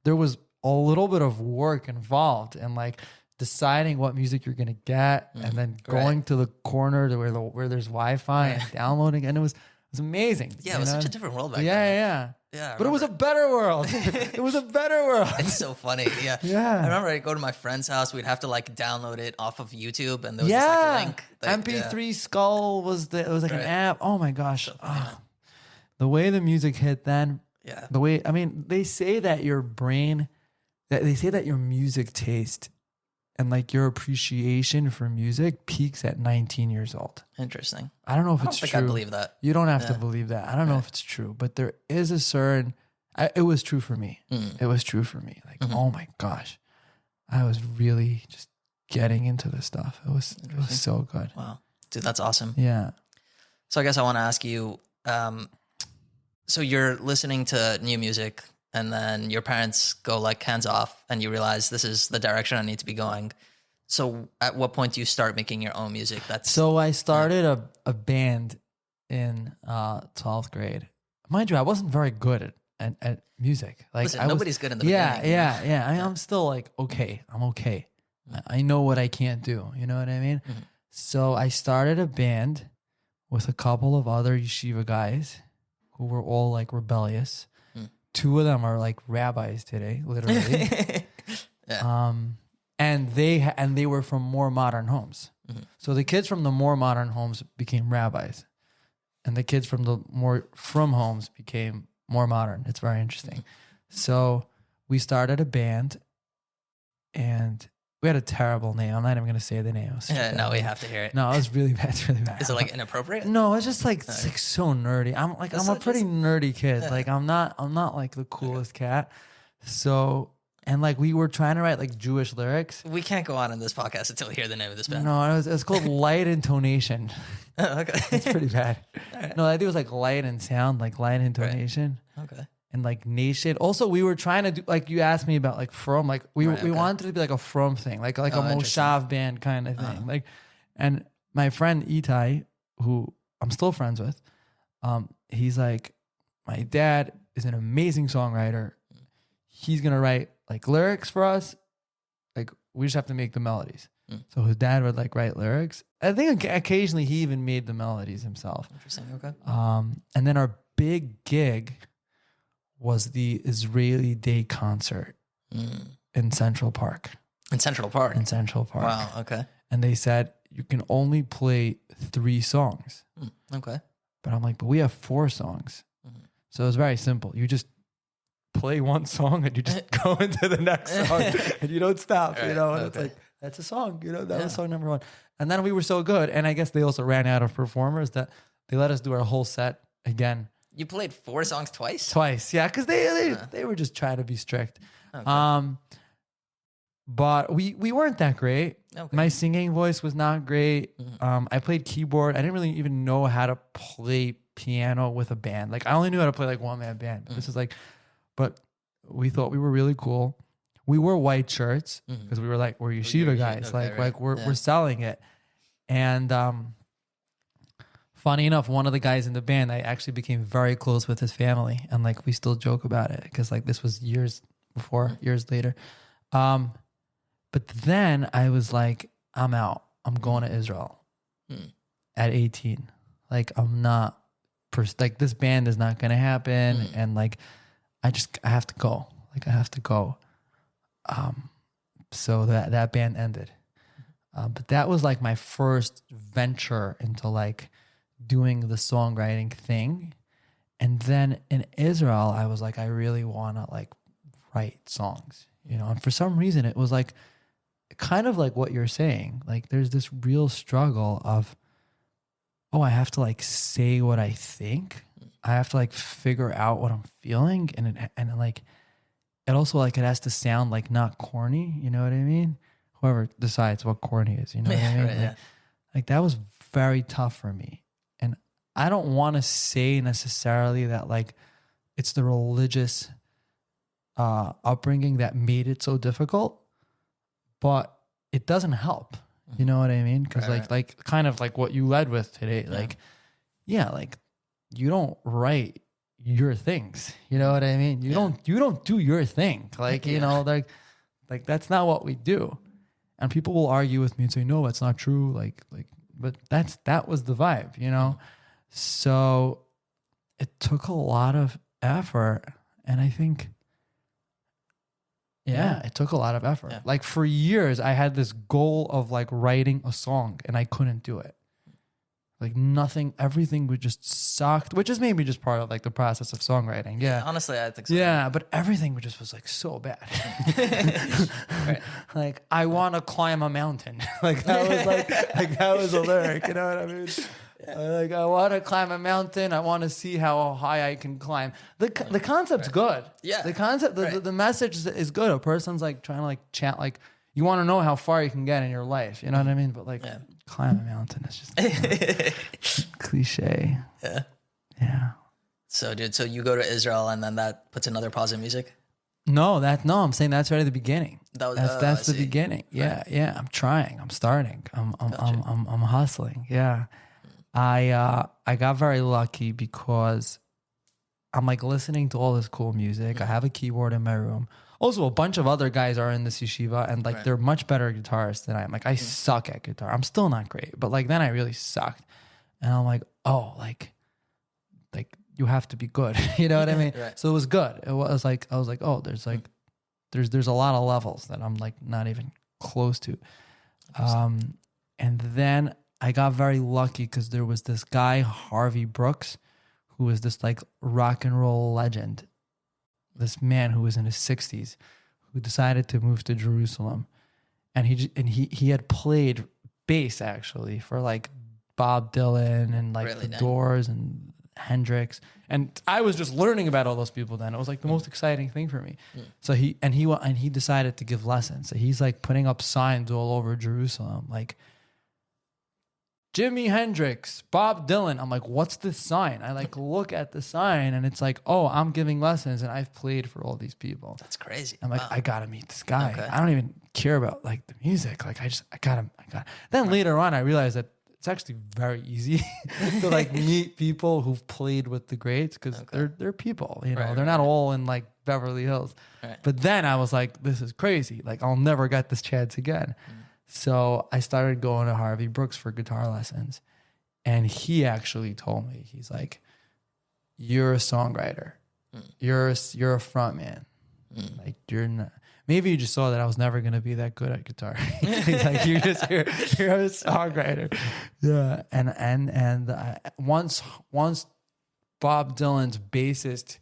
there was a little bit of work involved and like deciding what music you're gonna get, and then going to the corner to where there's Wi-Fi and downloading, and it was amazing. Yeah, it was such a different world back then. Yeah, but it was a better world. It was a better world. It's so funny. Yeah. I remember I'd go to my friend's house. We'd have to like download it off of YouTube, and there was just like a link. MP3 Skull was an app. Oh my gosh. So the way the music hit then. Yeah. The way, I mean, they say that your music taste and like your appreciation for music peaks at 19 years old. Interesting. I don't know if it's true. I believe that. You don't have to believe that. I don't know if it's true, but there is a certain, it was true for me. It was true for me. Like, oh my gosh, I was really just getting into this stuff. It was so good. Wow. Dude, that's awesome. Yeah. So I guess I want to ask you, so you're listening to new music, and then your parents go like hands off, and you realize this is the direction I need to be going. So at what point do you start making your own music? So I started a band in 12th grade. Mind you, I wasn't very good at music. Like, listen, nobody's good in the beginning. Yeah. I mean, I'm still like, okay, I'm okay. I know what I can't do. You know what I mean? So I started a band with a couple of other yeshiva guys who were all like rebellious. 2 of them are like rabbis today, literally. And they were from more modern homes. So the kids from the more modern homes became rabbis, and the kids from the more from homes became more modern. It's very interesting. So we started a band, and we had a terrible name. I'm not even going to say the name. No, we have to hear it. No, it was really bad. It's really bad. Is it like inappropriate? No, it's just like so nerdy. I'm a pretty nerdy kid. Like I'm not like the coolest cat. So, and like we were trying to write like Jewish lyrics. We can't go on in this podcast until we hear the name of this band. No, it's called Light Intonation. Okay. It's pretty bad. Right. No, I think it was like light and sound, like light intonation. Right. Okay. And like nation. Also, we were trying to do, like you asked me about like from, like we wanted it to be like a from thing, like a Moshav band kind of thing. Like, and my friend Itai, who I'm still friends with, he's like, my dad is an amazing songwriter. He's gonna write like lyrics for us. Like we just have to make the melodies. So his dad would like write lyrics. I think occasionally he even made the melodies himself. Interesting. Okay. And then our big gig was the Israeli Day concert in Central Park. In Central Park? In Central Park. Wow, okay. And they said, you can only play 3 songs. Okay. But I'm like, but we have 4 songs. So it's very simple. You just play 1 song and you just go into the next song and you don't stop, you know? And it's like, that's a song, you know? That was song number 1. And then we were so good. And I guess they also ran out of performers that they let us do our whole set again. You played 4 songs twice? Twice, yeah, because they were just trying to be strict. Okay. But we weren't that great. Okay. My singing voice was not great. I played keyboard. I didn't really even know how to play piano with a band. Like I only knew how to play like one-man band. This is like, but we thought we were really cool. We wore white shirts because we were like, we're yeshiva guys. Okay, like we're selling it. And funny enough, one of the guys in the band, I actually became very close with his family, and like we still joke about it because like this was years later. But then I was like, I'm out. I'm going to Israel at 18. Like I'm not like this band is not going to happen. And like, I have to go. Like I have to go. So that band ended. But that was like my first venture into like doing the songwriting thing. And then in Israel, I was like, I really want to like write songs, you know? And for some reason it was like, kind of like what you're saying. Like there's this real struggle of, oh, I have to like say what I think. I have to like figure out what I'm feeling. And like, it also like, it has to sound like not corny. You know what I mean? Whoever decides what corny is, you know what I mean? Right, like that was very tough for me. And I don't want to say necessarily that like it's the religious upbringing that made it so difficult, but it doesn't help. You know what I mean? Because like kind of like what you led with today, like, like you don't write your things. You know what I mean? You don't do your thing. Like, you know, like that's not what we do. And people will argue with me and say, no, that's not true. Like, but that was the vibe, you know? So it took a lot of effort. And I think, it took a lot of effort. Like for years, I had this goal of like writing a song and I couldn't do it. Like nothing, everything would just sucked, which is maybe just part of like the process of songwriting. Yeah. Honestly, I think so. Yeah, but everything just was like so bad. Like I want to climb a mountain. Like that was like that was a lyric. You know what I mean? Like I want to climb a mountain. I want to see how high I can climb. The concept's good. Yeah. The concept, the message is good. A person's like trying to like chant, like you want to know how far you can get in your life. You know what I mean? But like climb a mountain is just cliche. Yeah. Yeah. So dude, so you go to Israel and then that puts another pause in music? No, I'm saying that's right at the beginning. That's the beginning. Yeah, Right. yeah. I'm trying. I'm starting. I'm hustling. Yeah. I got very lucky because I'm like listening to all this cool music. I have a keyboard in my room. Also, a bunch of other guys are in this yeshiva and like they're much better guitarists than I am. Like I suck at guitar. I'm still not great, but like then I really sucked. And I'm like, oh, like you have to be good. You know what I mean? Right. So it was good. It was like, I was like, oh, there's like, there's a lot of levels that I'm like not even close to. And then I got very lucky because there was this guy, Harvey Brooks, who was this like rock and roll legend. This man who was in his 60s, who decided to move to Jerusalem. And he had played bass actually for like Bob Dylan and like the Doors and Hendrix. And I was just learning about all those people then. It was like the most exciting thing for me. So he decided to give lessons. So he's like putting up signs all over Jerusalem, like Jimi Hendrix, Bob Dylan. I'm like, what's this sign? I like look at the sign and it's like, oh, I'm giving lessons and I've played for all these people. That's crazy. I'm like, wow. I gotta meet this guy. Okay. I don't even care about like the music. Like I got. Then later on, I realized that it's actually very easy to like meet people who've played with the greats because they're people, you know, they're not all in like Beverly Hills. Right. But then I was like, this is crazy. Like I'll never get this chance again. So I started going to Harvey Brooks for guitar lessons. And he actually told me, he's like, you're a songwriter. You're a front man. Like you're not, maybe you just saw that I was never going to be that good at guitar. He's like, you're a songwriter. Yeah. And once Bob Dylan's bassist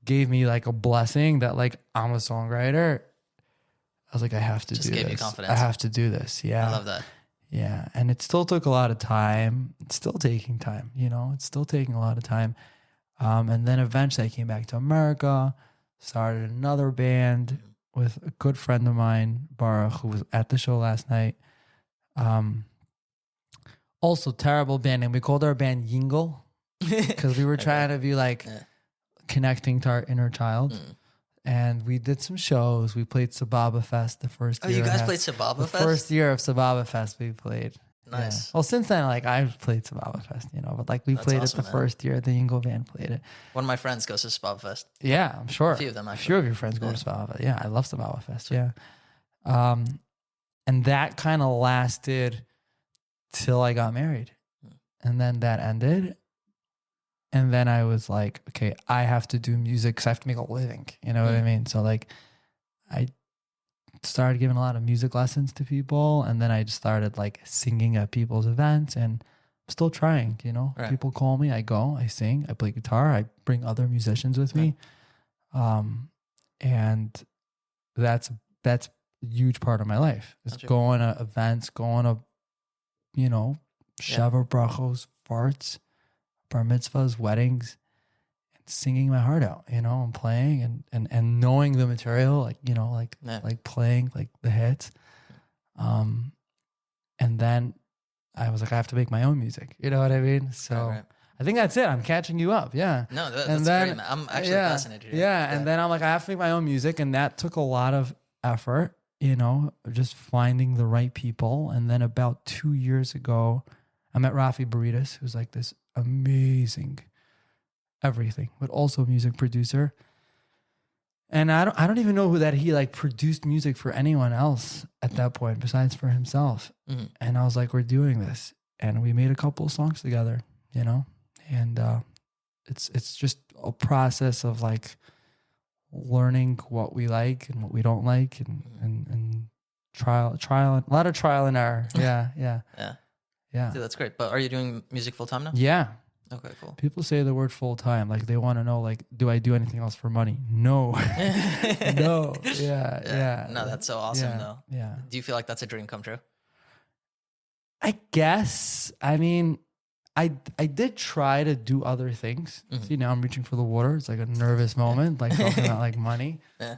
gave me like a blessing that like I'm a songwriter, I was like, I have to do this. Just gave you confidence. I have to do this. Yeah. I love that. Yeah. And it still took a lot of time. It's still taking time, you know, it's still taking a lot of time. And then eventually I came back to America, started another band with a good friend of mine, Baruch, who was at the show last night. Also terrible band name. We called our band Yingle because we were trying to be like connecting to our inner child. And we did some shows. We played Sababa Fest the first year. Oh, you guys played Sababa Fest? The first year of Sababa Fest we played. Nice. Yeah. Well, since then, like I've played Sababa Fest, you know, but like we played it the first year. The Yingle band played it. One of my friends goes to Sababa Fest. Yeah, I'm sure. A few of them, actually. A few of your friends go to Sababa. Yeah, I love Sababa Fest. Yeah. And that kind of lasted till I got married. And then that ended. And then I was like, okay, I have to do music because I have to make a living. You know what I mean? So like I started giving a lot of music lessons to people. And then I just started like singing at people's events, and I'm still trying, you know. Right. People call me, I go, I sing, I play guitar, I bring other musicians with me. And that's a huge part of my life. Is going to events, going to, you know, shava brachos, farts, bar mitzvahs, weddings, and singing my heart out, you know, and playing and knowing the material, like, you know, like playing like the hits. And then I was like, I have to make my own music. You know what I mean? So Right. I think that's it. I'm catching you up. Yeah. No, that's then, great, man. I'm actually fascinated. Yeah. And then I'm like, I have to make my own music. And that took a lot of effort, you know, just finding the right people. And then about 2 years ago, I met Rafi Baritas, who's like this amazing everything, but also music producer. And I don't even know that he like produced music for anyone else at that point besides for himself. Mm-hmm. And I was like, we're doing this. And we made a couple of songs together, you know? And it's just a process of like learning what we like and what we don't like, and trial, a lot of trial and error. Yeah. Dude, that's great. But are you doing music full time now? Yeah. Okay, cool. People say the word full time, like they want to know, like, do I do anything else for money? No. No. Yeah. No, that's so awesome though. Yeah. Do you feel like that's a dream come true? I guess. I mean, I did try to do other things. Mm-hmm. See, now I'm reaching for the water. It's like a nervous moment, like talking about like money. Yeah.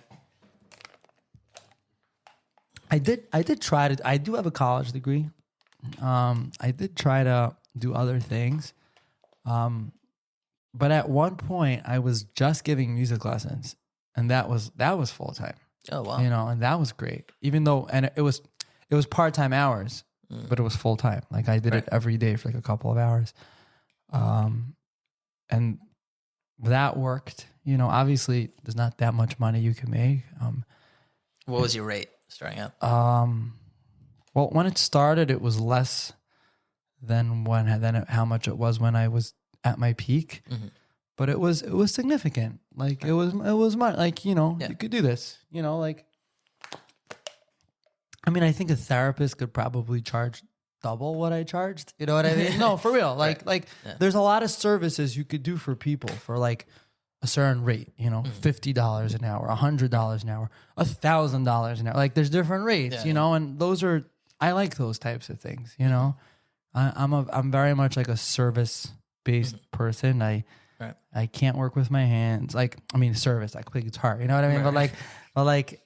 I did try to. I do have a college degree. I did try to do other things. But at one point I was just giving music lessons, and that was full time. Oh wow. You know, and that was great. Even though, and it was part-time hours, but it was full time. Like I did it every day for like a couple of hours. And that worked. You know, obviously there's not that much money you can make. What was your rate starting out? Well, when it started, it was less than how much it was when I was at my peak. Mm-hmm. But it was significant. Like it was much, like, you know, you could do this, you know, like, I mean, I think a therapist could probably charge double what I charged. You know what I mean? No, for real. Like, there's a lot of services you could do for people for like a certain rate, you know, $50 an hour, $100 an hour, $1,000 an hour. Like there's different rates, you know, and I like those types of things, you know. I'm very much like a service-based person. I can't work with my hands. Like, I mean, service, I can play guitar, you know what I mean? Right. But like,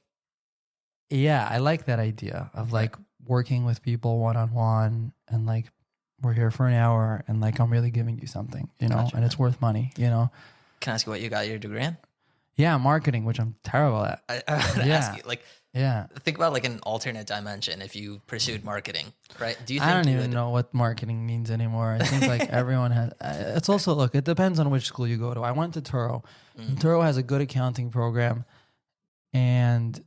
yeah, I like that idea of like working with people one-on-one, and like, we're here for an hour and like, I'm really giving you something, you know, and it's worth money, you know? Can I ask you what you got your degree in? Yeah, marketing, which I'm terrible at. I want to ask you, like, yeah. Think about like an alternate dimension if you pursued marketing, right? Do you think I don't even know what marketing means anymore. I think like everyone has, it's also, look, it depends on which school you go to. I went to Turo. And Turo has a good accounting program, and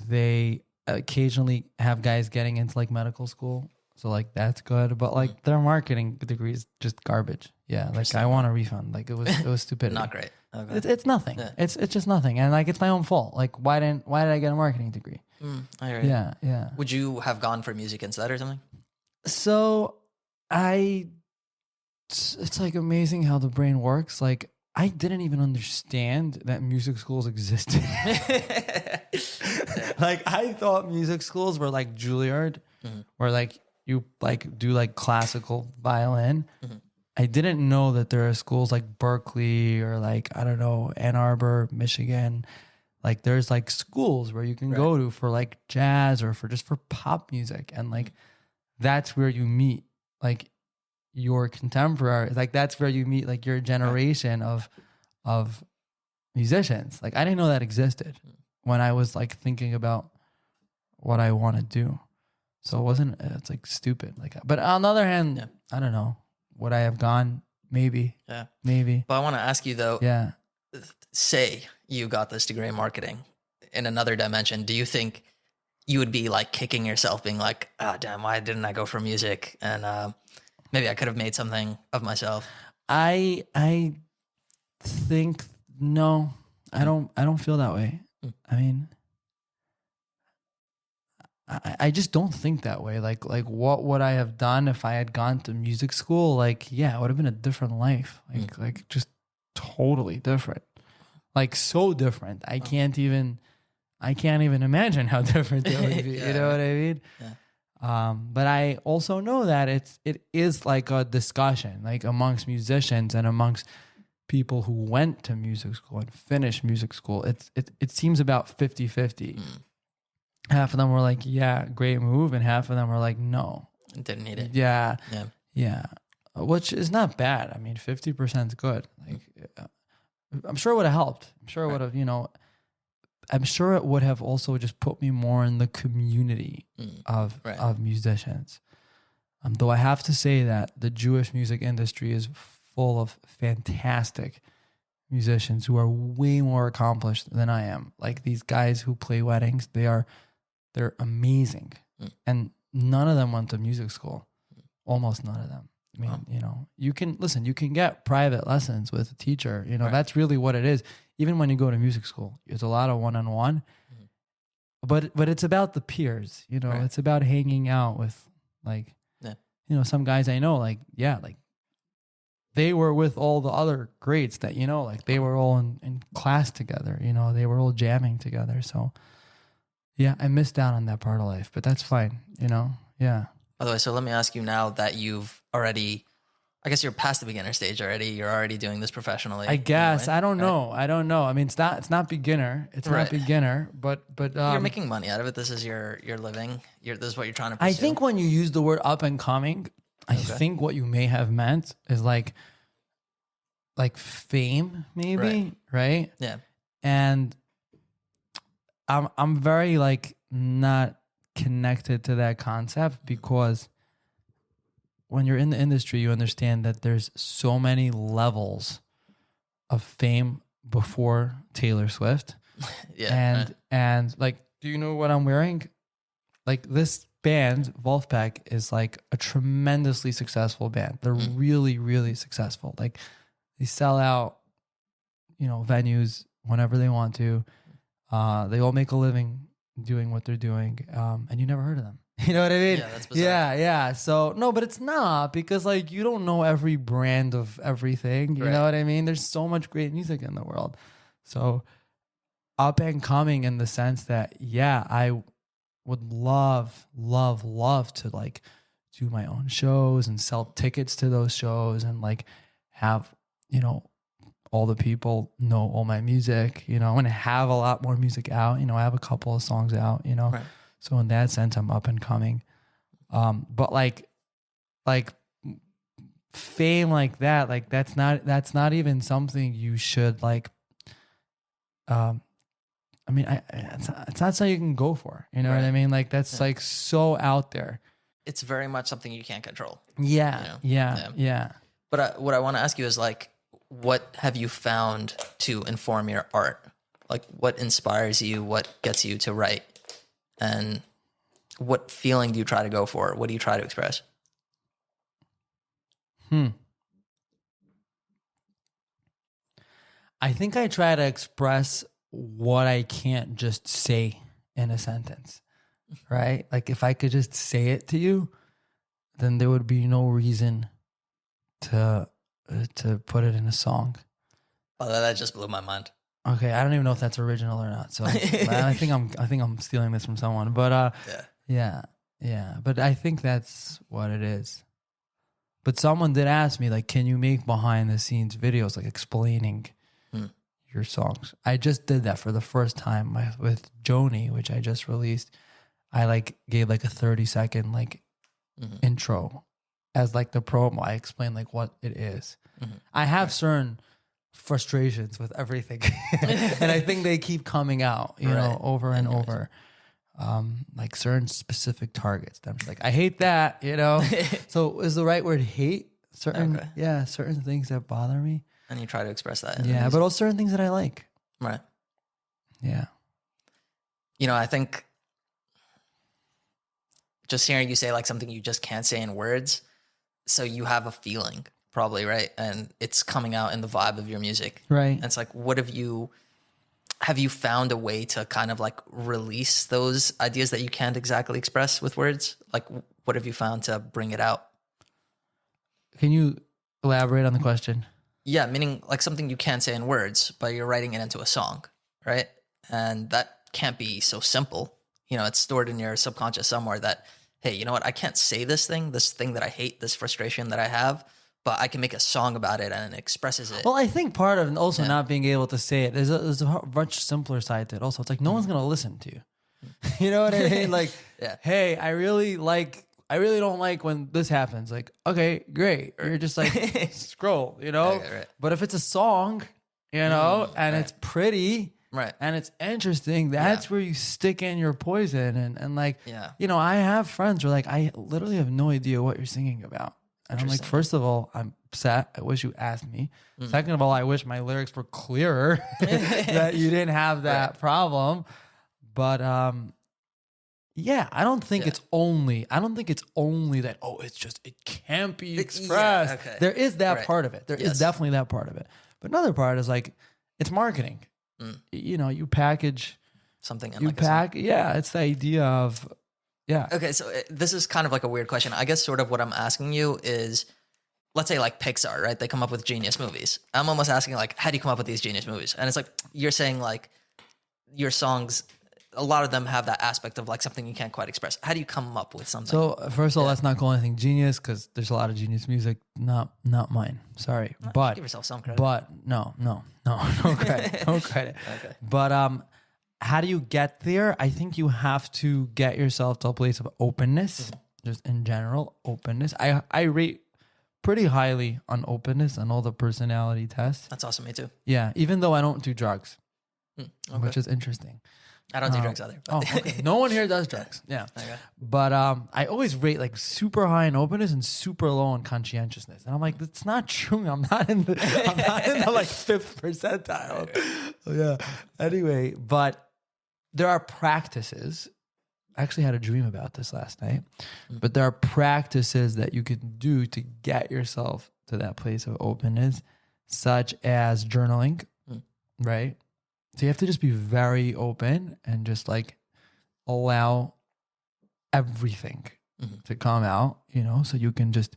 they occasionally have guys getting into like medical school. So like that's good, but like their marketing degree is just garbage. Yeah, like I want a refund. Like it was stupidity. Not great. Okay. It's nothing. Yeah. It's just nothing, and like it's my own fault. Like why did I get a marketing degree? I hear you. Yeah. Would you have gone for music instead or something? So it's like amazing how the brain works. Like I didn't even understand that music schools existed. Like I thought music schools were like Juilliard, where like you like do like classical violin. I didn't know that there are schools like Berkeley or like, I don't know, Ann Arbor, Michigan. Like there's like schools where you can go to for like jazz or for pop music. And like, that's where you meet like your contemporary. Like that's where you meet like your generation of musicians. Like I didn't know that existed when I was like thinking about what I want to do. So it's like stupid. Like, but on the other hand, I don't know. Would I have gone? Maybe. Yeah. Maybe. But I want to ask you though. Yeah. Say you got this degree in marketing in another dimension. Do you think you would be like kicking yourself, being like, "Ah, damn, why didn't I go for music?" And maybe I could have made something of myself. I think no, I don't feel that way. I mean, I just don't think that way. Like what would I have done if I had gone to music school? Like, yeah, it would have been a different life. Like just totally different. Like so different. I can't even imagine how different it would be. Yeah. You know what I mean? Yeah. But I also know that it is like a discussion, like amongst musicians and amongst people who went to music school and finished music school. It seems about 50-50. Half of them were like, yeah, great move. And half of them were like, no. Didn't need it. Yeah. Yeah. Yeah. Which is not bad. I mean, 50% is good. Like, I'm sure it would have helped. I'm sure it would have, I'm sure it would have also just put me more in the community of musicians. Though I have to say that the Jewish music industry is full of fantastic musicians who are way more accomplished than I am. Like these guys who play weddings, they're amazing. And none of them went to music school. Almost none of them. I mean, you can get private lessons with a teacher. That's really what it is. Even when you go to music school, it's a lot of one-on-one. But it's about the peers. It's about hanging out with some guys I know. Like they were with all the other greats that they were all in class together. They were all jamming together. So yeah, I missed out on that part of life, but that's fine. Yeah. By the way, so let me ask you now that you've already, I guess you're past the beginner stage already. You're already doing this professionally. I guess. Anyway, I don't know. I don't know. I mean, it's not beginner. It's not beginner, but you're making money out of it. This is your living. This is what you're trying to pursue. I think when you use the word up and coming, I think what you may have meant is like fame, maybe, right? Yeah. And I'm very not connected to that concept because when you're in the industry, you understand that there's so many levels of fame before Taylor Swift. Yeah. And do you know what I'm wearing? Like this band, Wolfpack, is like a tremendously successful band. They're really, really successful. Like they sell out, venues whenever they want to. They all make a living doing what they're doing. And you never heard of them. You know what I mean? Yeah, that's bizarre. Yeah. So no, but it's not because you don't know every brand of everything. You know what I mean? There's so much great music in the world. So up and coming in the sense that, I would love to do my own shows and sell tickets to those shows and have, all the people know all my music, and have a lot more music out. I have a couple of songs out, Right. So in that sense, I'm up and coming. But like fame like that, that's not even something you should I mean, it's not something you can go for. You know what I mean? That's so out there. It's very much something you can't control. Yeah. But what I want to ask you is what have you found to inform your art? What inspires you? What gets you to write? And what feeling do you try to go for? What do you try to express? I think I try to express what I can't just say in a sentence, right? If I could just say it to you, then there would be no reason to put it in a song. Oh, that just blew my mind. Okay, I don't even know if that's original or not. So I think I'm stealing this from someone. But yeah. But I think that's what it is. But someone did ask me, can you make behind the scenes videos, explaining your songs? I just did that for the first time with Joni, which I just released. I gave a 30-second intro as the promo. I explained what it is. I have certain frustrations with everything, and I think they keep coming out, over and over. Certain specific targets. I'm just I hate that, So is the right word hate? Certain things that bother me. And you try to express that. Yeah, but also certain things that I like. Right. Yeah. I think just hearing you say something you just can't say in words, so you have a feeling probably, right? And it's coming out in the vibe of your music. Right. And it's like, have you found a way to kind of like release those ideas that you can't exactly express with words? Like, what have you found to bring it out? Can you elaborate on the question? Yeah, meaning like something you can't say in words, but you're writing it into a song, right? And that can't be so simple. You know, it's stored in your subconscious somewhere that, hey, you know what? I can't say this thing that I hate, this frustration that I have, but I can make a song about it and it expresses it. Well, I think part of also not being able to say it, there's a much simpler side to it also. It's like no one's going to listen to you. You know what I mean? Like, hey, I really don't like when this happens. Like, okay, great. Or you're just like, scroll, you know? Right. But if it's a song, you know, and it's pretty, right, and it's interesting, that's where you stick in your poison. And like, you know, I have friends who are like, I literally have no idea what you're singing about. And I'm like, first of all, I'm upset. I wish you asked me. Second of all, I wish my lyrics were clearer that you didn't have that problem. But yeah, I don't think it's only that, it can't be expressed. Okay. There is that part of it. There is definitely that part of it. But another part is like, it's marketing. You know, you package something in it's the idea of Okay, so this is kind of like a weird question. I guess sort of what I'm asking you is, let's say like Pixar, right? They come up with genius movies. I'm almost asking like, how do you come up with these genius movies? And it's like, you're saying like your songs, a lot of them have that aspect of like something you can't quite express. How do you come up with something? So first of all, let's not call anything genius because there's a lot of genius music. Not mine. Sorry, but give yourself some credit. But no credit, no credit. Okay. But how do you get there? I think you have to get yourself to a place of openness, just in general, openness. I rate pretty highly on openness and all the personality tests. That's awesome. Me too. Yeah, even though I don't do drugs, which is interesting. I don't do drugs either. Okay. No one here does drugs. Yeah. Okay. But I always rate like super high in openness and super low in conscientiousness. And I'm like, that's not true. I'm not in the like 5th percentile. Yeah. Anyway, but there are practices. I actually had a dream about this last night. But there are practices that you can do to get yourself to that place of openness, such as journaling, right? So you have to just be very open and just like allow everything to come out, you know, so you can just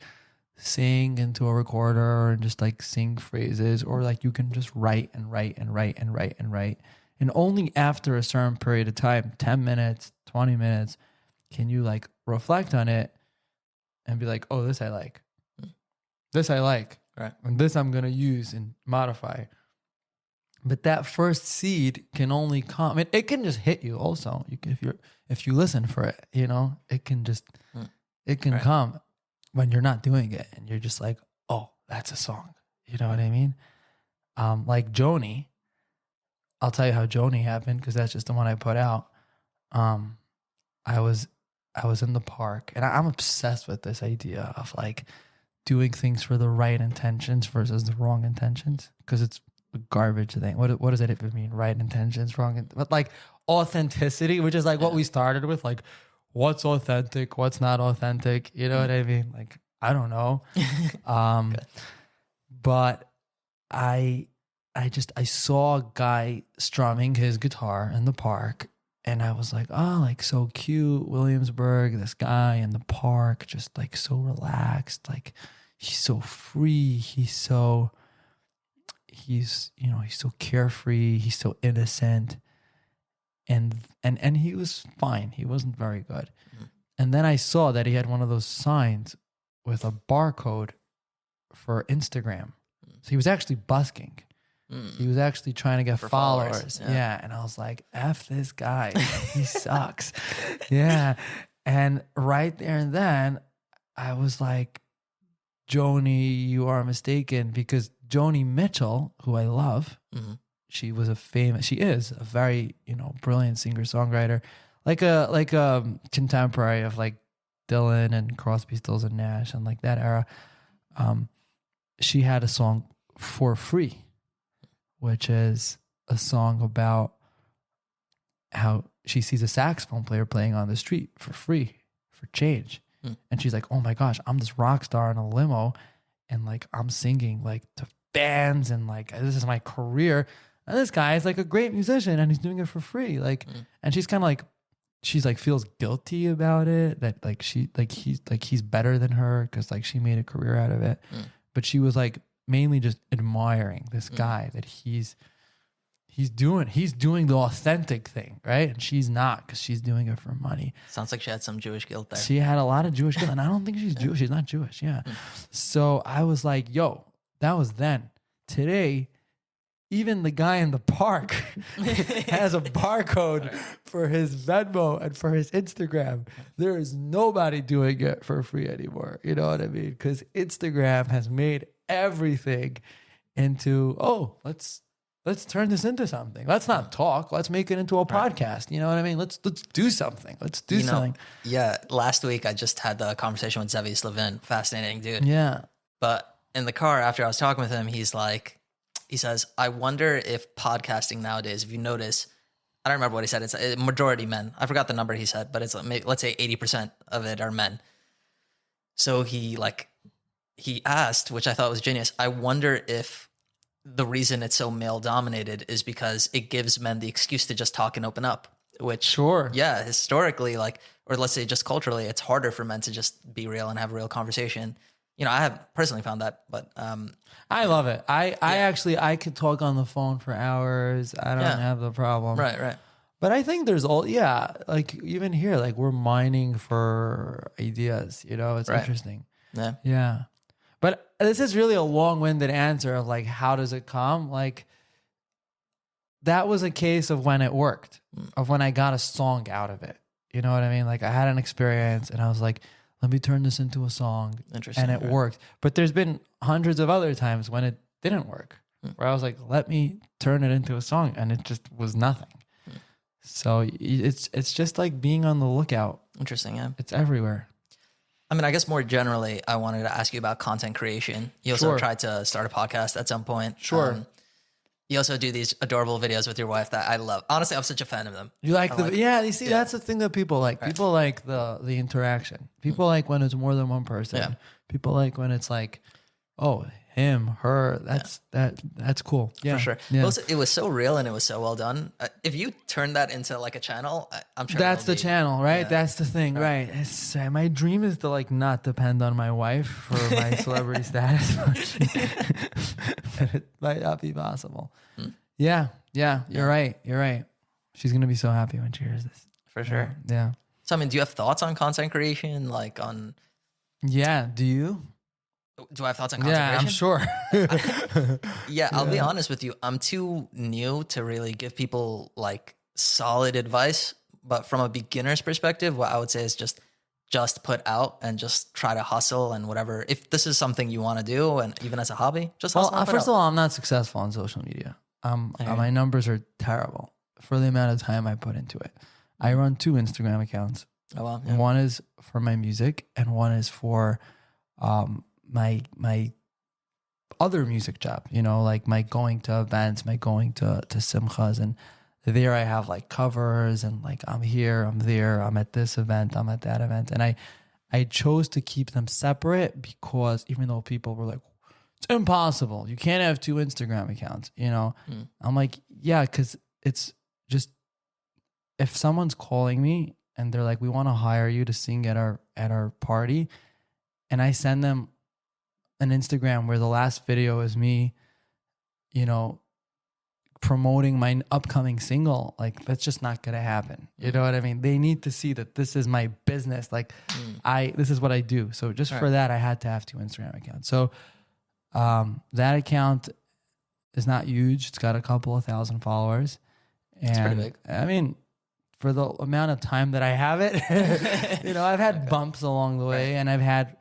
sing into a recorder and just like sing phrases, or like you can just write and write and write and write and write. And only after a certain period of time, 10 minutes, 20 minutes, can you like reflect on it and be like, oh, this I like. This I like. Right. And this I'm going to use and modify. But that first seed can only come. I mean, it can just hit you. Also, if you listen for it, you know, it can come when you're not doing it, and you're just like, oh, that's a song. You know what I mean? Like Joni. I'll tell you how Joni happened because that's just the one I put out. I was in the park, and I'm obsessed with this idea of like doing things for the right intentions versus the wrong intentions, because it's garbage thing. What does it even mean? Right intentions, wrong, but like authenticity, which is like what we started with, like what's authentic, what's not authentic. You know what I mean? Like, I don't know. But I saw a guy strumming his guitar in the park, and I was like, oh, like so cute, Williamsburg, this guy in the park, just like so relaxed, like he's so free, he's so carefree, he's so innocent, and he was fine. He wasn't very good. And then I saw that he had one of those signs with a barcode for Instagram. So he was actually busking. He was actually trying to get followers. Yeah. And I was like, F this guy. He sucks. Yeah. And right there and then I was like, Joni, you are mistaken, because Joni Mitchell, who I love, she is a very, brilliant singer-songwriter, like a contemporary of like Dylan and Crosby, Stills and Nash and like that era. She had a song For Free, which is a song about how she sees a saxophone player playing on the street for free, for change. And she's like, oh my gosh, I'm this rock star in a limo, and like I'm singing like to bands and like this is my career. And this guy is like a great musician and he's doing it for free. Like, and she's kind of like, she's like feels guilty about it, that like he's better than her because like she made a career out of it. But she was like mainly just admiring this guy that he's doing the authentic thing, right? And she's not, because she's doing it for money. Sounds like she had some Jewish guilt there. She had a lot of Jewish guilt, and I don't think she's Jewish. She's not Jewish, yeah. So I was like, yo, that was then. Today, even the guy in the park has a barcode for his Venmo and for his Instagram. There is nobody doing it for free anymore. You know what I mean? Because Instagram has made everything into, oh, let's turn this into something. Let's not talk. Let's make it into a podcast. You know what I mean? Let's do something. Let's do something. Yeah. Last week, I just had the conversation with Zevi Slavin. Fascinating dude. Yeah. But in the car, after I was talking with him, he says, I wonder if podcasting nowadays, if you notice, I don't remember what he said. It's a majority men. I forgot the number he said, but it's maybe, let's say 80% of it are men. So he asked, which I thought was genius, I wonder if the reason it's so male dominated is because it gives men the excuse to just talk and open up, which sure. Yeah, historically, like, or let's say just culturally, it's harder for men to just be real and have a real conversation. You know, I have personally found that, but I love it. I could talk on the phone for hours. I don't have the problem. Right. But I think there's like even here, like we're mining for ideas, you know, it's interesting. Yeah. Yeah. But this is really a long-winded answer of like, how does it come? Like that was a case of when it worked, of when I got a song out of it. You know what I mean? Like I had an experience and I was like, let me turn this into a song. Interesting. And it worked. But there's been hundreds of other times when it didn't work, where I was like, let me turn it into a song. And it just was nothing. So it's just like being on the lookout. Interesting, yeah. It's everywhere. I mean, I guess more generally, I wanted to ask you about content creation. You also tried to start a podcast at some point. Sure. You also do these adorable videos with your wife that I love. Honestly, I'm such a fan of them. You like you see, that's the thing that people like. Right. People like the interaction. People like when it's more than one person. Yeah. People like when it's like, oh, him, her. That's cool. Yeah, for sure. Yeah. Also, it was so real and it was so well done. If you turn that into like a channel, I'm sure that's the channel, right? Yeah. That's the thing, right? My dream is to like not depend on my wife for my celebrity status. But it might not be possible. Yeah, you're right. She's gonna be so happy when she hears this. For sure. Yeah. So, I mean, do you have thoughts on content creation? Like on? Yeah. Do you? Do I have thoughts on content creation? I'm sure. Yeah, I'll be honest with you. I'm too new to really give people like solid advice. But from a beginner's perspective, what I would say is just put out and just try to hustle and whatever. If this is something you want to do, and even as a hobby, just hustle. Well, first of all, I'm not successful on social media. My numbers are terrible for the amount of time I put into it. I run 2 Instagram accounts. Oh wow! Yeah. One is for my music, and one is for my other music job. You know, like my going to events, my going to simchas, and there I have like covers and like I'm here, I'm there, I'm at this event, I'm at that event. And I chose to keep them separate because even though people were like, it's impossible, you can't have 2 Instagram accounts, you know? I'm like, yeah, because it's just, if someone's calling me and they're like, we want to hire you to sing at our party, and I send them an Instagram where the last video is me, you know, promoting my upcoming single, like that's just not gonna happen. You know what I mean? They need to see that this is my business. Like this is what I do. So just for that, I had to have 2 Instagram accounts. So that account is not huge. It's got a couple of thousand followers. And it's pretty big. I mean, for the amount of time that I have it, you know, I've had bumps along the way, and I've had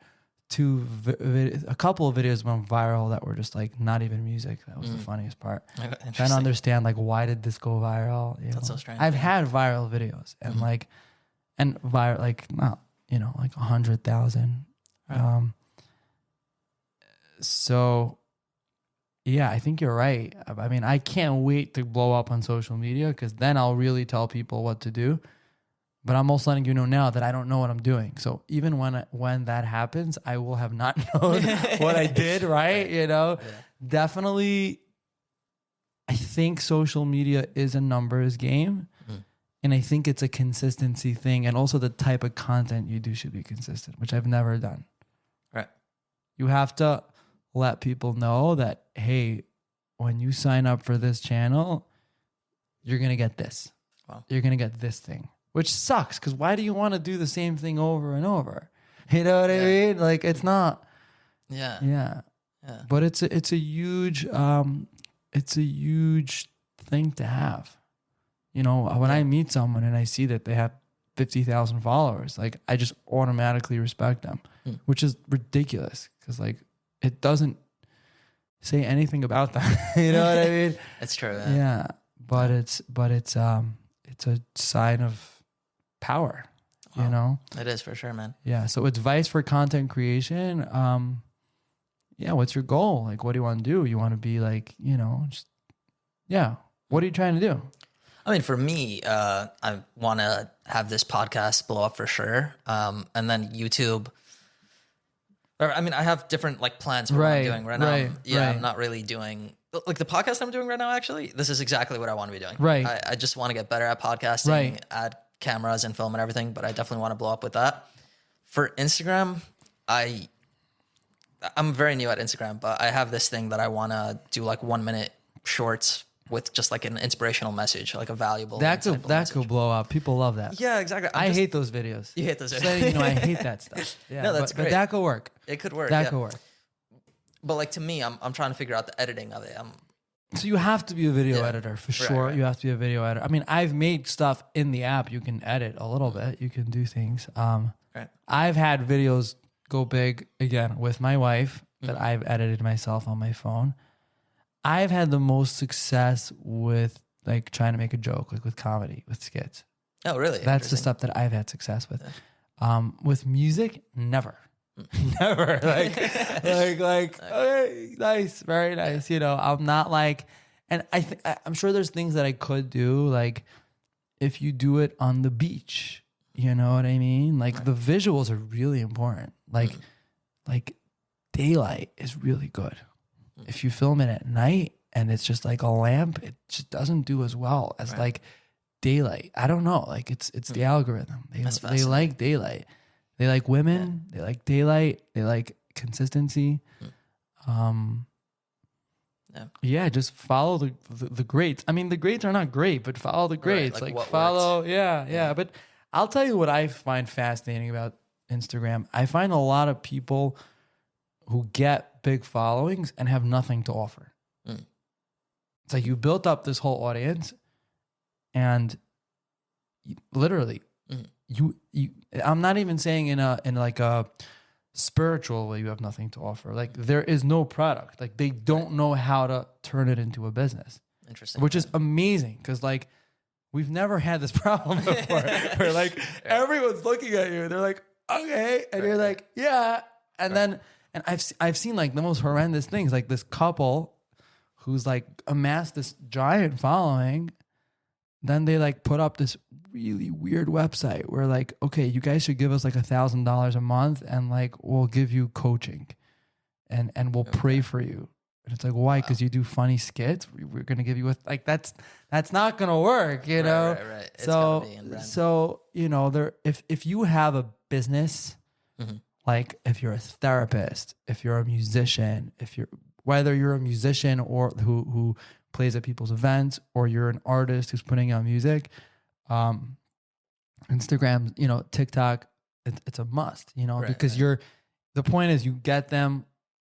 a couple of videos went viral that were just like not even music. That was the funniest part. Trying to understand like, why did this go viral? You That's know? so strange. I've had viral videos and viral, like not, you know, like 100,000. Right. So yeah, I think you're right. I mean, I can't wait to blow up on social media because then I'll really tell people what to do. But I'm also letting you know now that I don't know what I'm doing. So even when that happens, I will have not known what I did, right? You know, definitely. I think social media is a numbers game, and I think it's a consistency thing, and also the type of content you do should be consistent, which I've never done. Right. You have to let people know that, hey, when you sign up for this channel, you're gonna get this. Wow. You're gonna get this thing. Which sucks, because why do you want to do the same thing over and over? You know what I mean? Like, it's not. Yeah. But it's a huge thing to have. You know, when I meet someone and I see that they have 50,000 followers, like, I just automatically respect them, which is ridiculous, because like it doesn't say anything about them. You know what I mean? It's true. Yeah. But it's a sign of power, you know? It is for sure, man. Yeah. So advice for content creation. What's your goal? Like, what do you want to do? You want to be like, you know, what are you trying to do? I mean, for me, I want to have this podcast blow up for sure. And then YouTube. I mean, I have different like plans for what I'm doing right now. I'm not really doing like the podcast I'm doing right now. Actually, this is exactly what I want to be doing. Right. I just want to get better at podcasting, add cameras and film and everything, but I definitely want to blow up with that. For Instagram, I'm very new at Instagram, but I have this thing that I want to do like 1 minute shorts with just like an inspirational message, like a valuable. That could blow up. People love that. Yeah, exactly. I hate those videos. You hate those videos. So, you know, I hate that stuff. Yeah, no, that's great. But that could work. It could work. That could work. But like to me, I'm trying to figure out the editing of it. So you have to be a video editor for sure. Right. You have to be a video editor. I mean, I've made stuff in the app. You can edit a little bit. You can do things. I've had videos go big again with my wife that I've edited myself on my phone. I've had the most success with like trying to make a joke, like with comedy, with skits. Oh, really? That's the stuff that I've had success with. With music, never. Never. Like, okay, nice, very nice. You know, I'm not like, and I'm sure there's things that I could do, like if you do it on the beach, you know what I mean? Like the visuals are really important. Like daylight is really good. If you film it at night and it's just like a lamp, it just doesn't do as well as like daylight. I don't know. Like it's the algorithm. They like daylight. They like women. They like daylight. They like consistency. Just follow the greats. I mean, the greats are not great, but follow the greats. Like follow. Yeah. But I'll tell you what I find fascinating about Instagram. I find a lot of people who get big followings and have nothing to offer. It's like you built up this whole audience, and literally, you. I'm not even saying in like a spiritual way you have nothing to offer. Like there is no product. Like they don't know how to turn it into a business. Interesting. Which is amazing, because like we've never had this problem before. Where like everyone's looking at you, they're like, okay, and you're like, yeah, and then. And I've seen like the most horrendous things, like this couple who's like amassed this giant following. Then they like put up this really weird website where like, okay, you guys should give us like $1,000 a month and like we'll give you coaching and we'll pray for you. And it's like, why? Because you do funny skits. We're gonna give you that's not gonna work, you know. Right. It's so you know, if you have a business. Like if you're a therapist, if you're a musician, whether you're a musician or who plays at people's events, or you're an artist who's putting out music, Instagram, you know, TikTok, it's a must, you know, because the point is you get them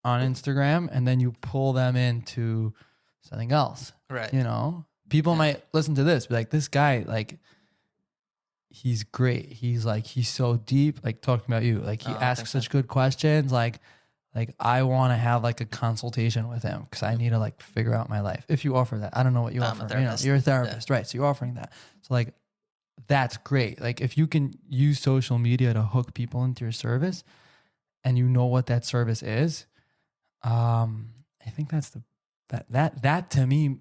on Instagram and then you pull them into something else. Right. You know, people might listen to this, be like, this guy, like, he's great. He's so deep, like talking about you. Like he asks such good questions. Like I want to have like a consultation with him because I need to like figure out my life. If you offer that, I don't know what you offer. You know, you're a therapist, right? So you're offering that. So like, that's great. Like if you can use social media to hook people into your service and you know what that service is, I think that's that to me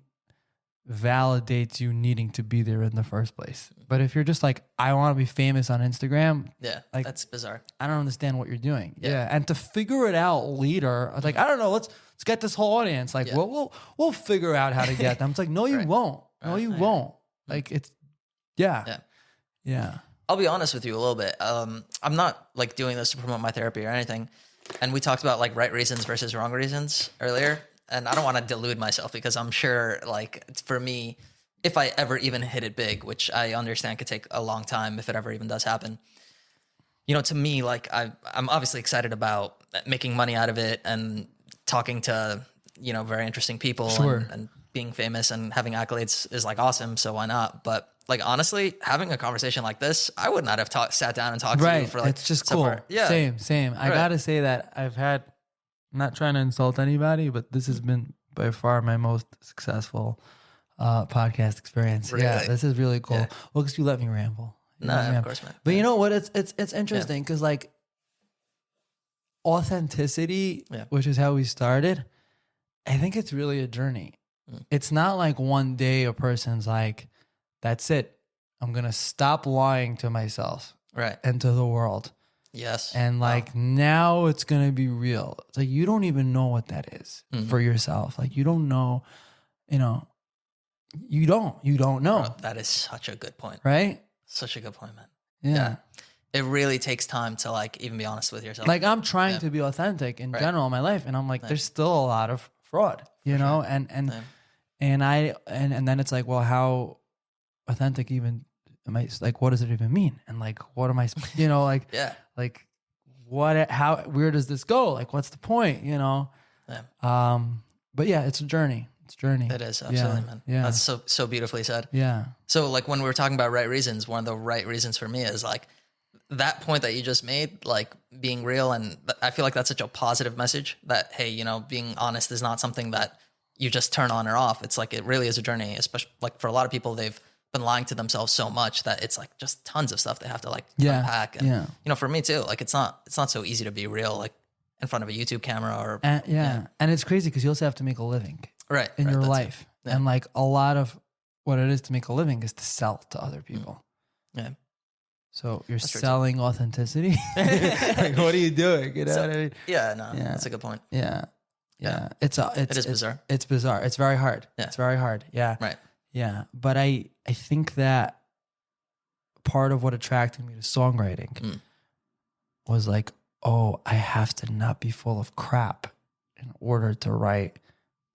validates you needing to be there in the first place. But if you're just like, I want to be famous on Instagram, like, that's bizarre. I don't understand what you're doing. Yeah. And to figure it out later, I was like, I don't know, let's get this whole audience. Like, we'll figure out how to get them. It's like, no, you won't. No, you won't. Like, it's, yeah. I'll be honest with you a little bit. I'm not like doing this to promote my therapy or anything. And we talked about like right reasons versus wrong reasons earlier. And I don't want to delude myself, because I'm sure like for me, if I ever even hit it big, which I understand could take a long time if it ever even does happen, you know, to me, like I'm obviously excited about making money out of it and talking to, you know, very interesting people and being famous and having accolades is like awesome. So why not? But like, honestly, having a conversation like this, I would not have sat down and talked to you for like, it's just cool. Yeah. Same. I got to say that I'm not trying to insult anybody, but this has been by far my most successful podcast experience. Really? Yeah, this is really cool. Well, because you let me ramble. No, of course, man. But you know what? It's interesting because like authenticity, which is how we started, I think it's really a journey. It's not like one day a person's like, that's it. I'm going to stop lying to myself and to the world. Yes. And like now it's going to be real. It's like you don't even know what that is for yourself. Like you don't know, you know, you don't know. Bro, that is such a good point. Right? Such a good point, man. Yeah. It really takes time to like even be honest with yourself. Like I'm trying to be authentic in general in my life. And I'm like, there's still a lot of fraud, you know? And then it's like, well, how authentic even am I? Like, what does it even mean? And like, what am I, you know, like, like what, how, where does this go? Like, what's the point, you know? But yeah, it's a journey. It's a journey. It is, absolutely, man. Yeah. That's so beautifully said. Yeah. So like when we were talking about right reasons, one of the right reasons for me is like that point that you just made, like being real. And I feel like that's such a positive message that, hey, you know, being honest is not something that you just turn on or off. It's like, it really is a journey, especially like for a lot of people, they've been lying to themselves so much that it's like just tons of stuff they have to like unpack. And, you know, for me too, like it's not so easy to be real, like in front of a YouTube camera or. And it's crazy because you also have to make a living in your life. And like a lot of what it is to make a living is to sell to other people. Yeah. So you're selling authenticity. Like, what are you doing? You know what I mean? Yeah, no, that's a good point. Yeah. It is bizarre. It's bizarre. It's very hard. Yeah. It's very hard. Yeah. Right. Yeah. But I think that part of what attracted me to songwriting was like, oh, I have to not be full of crap in order to write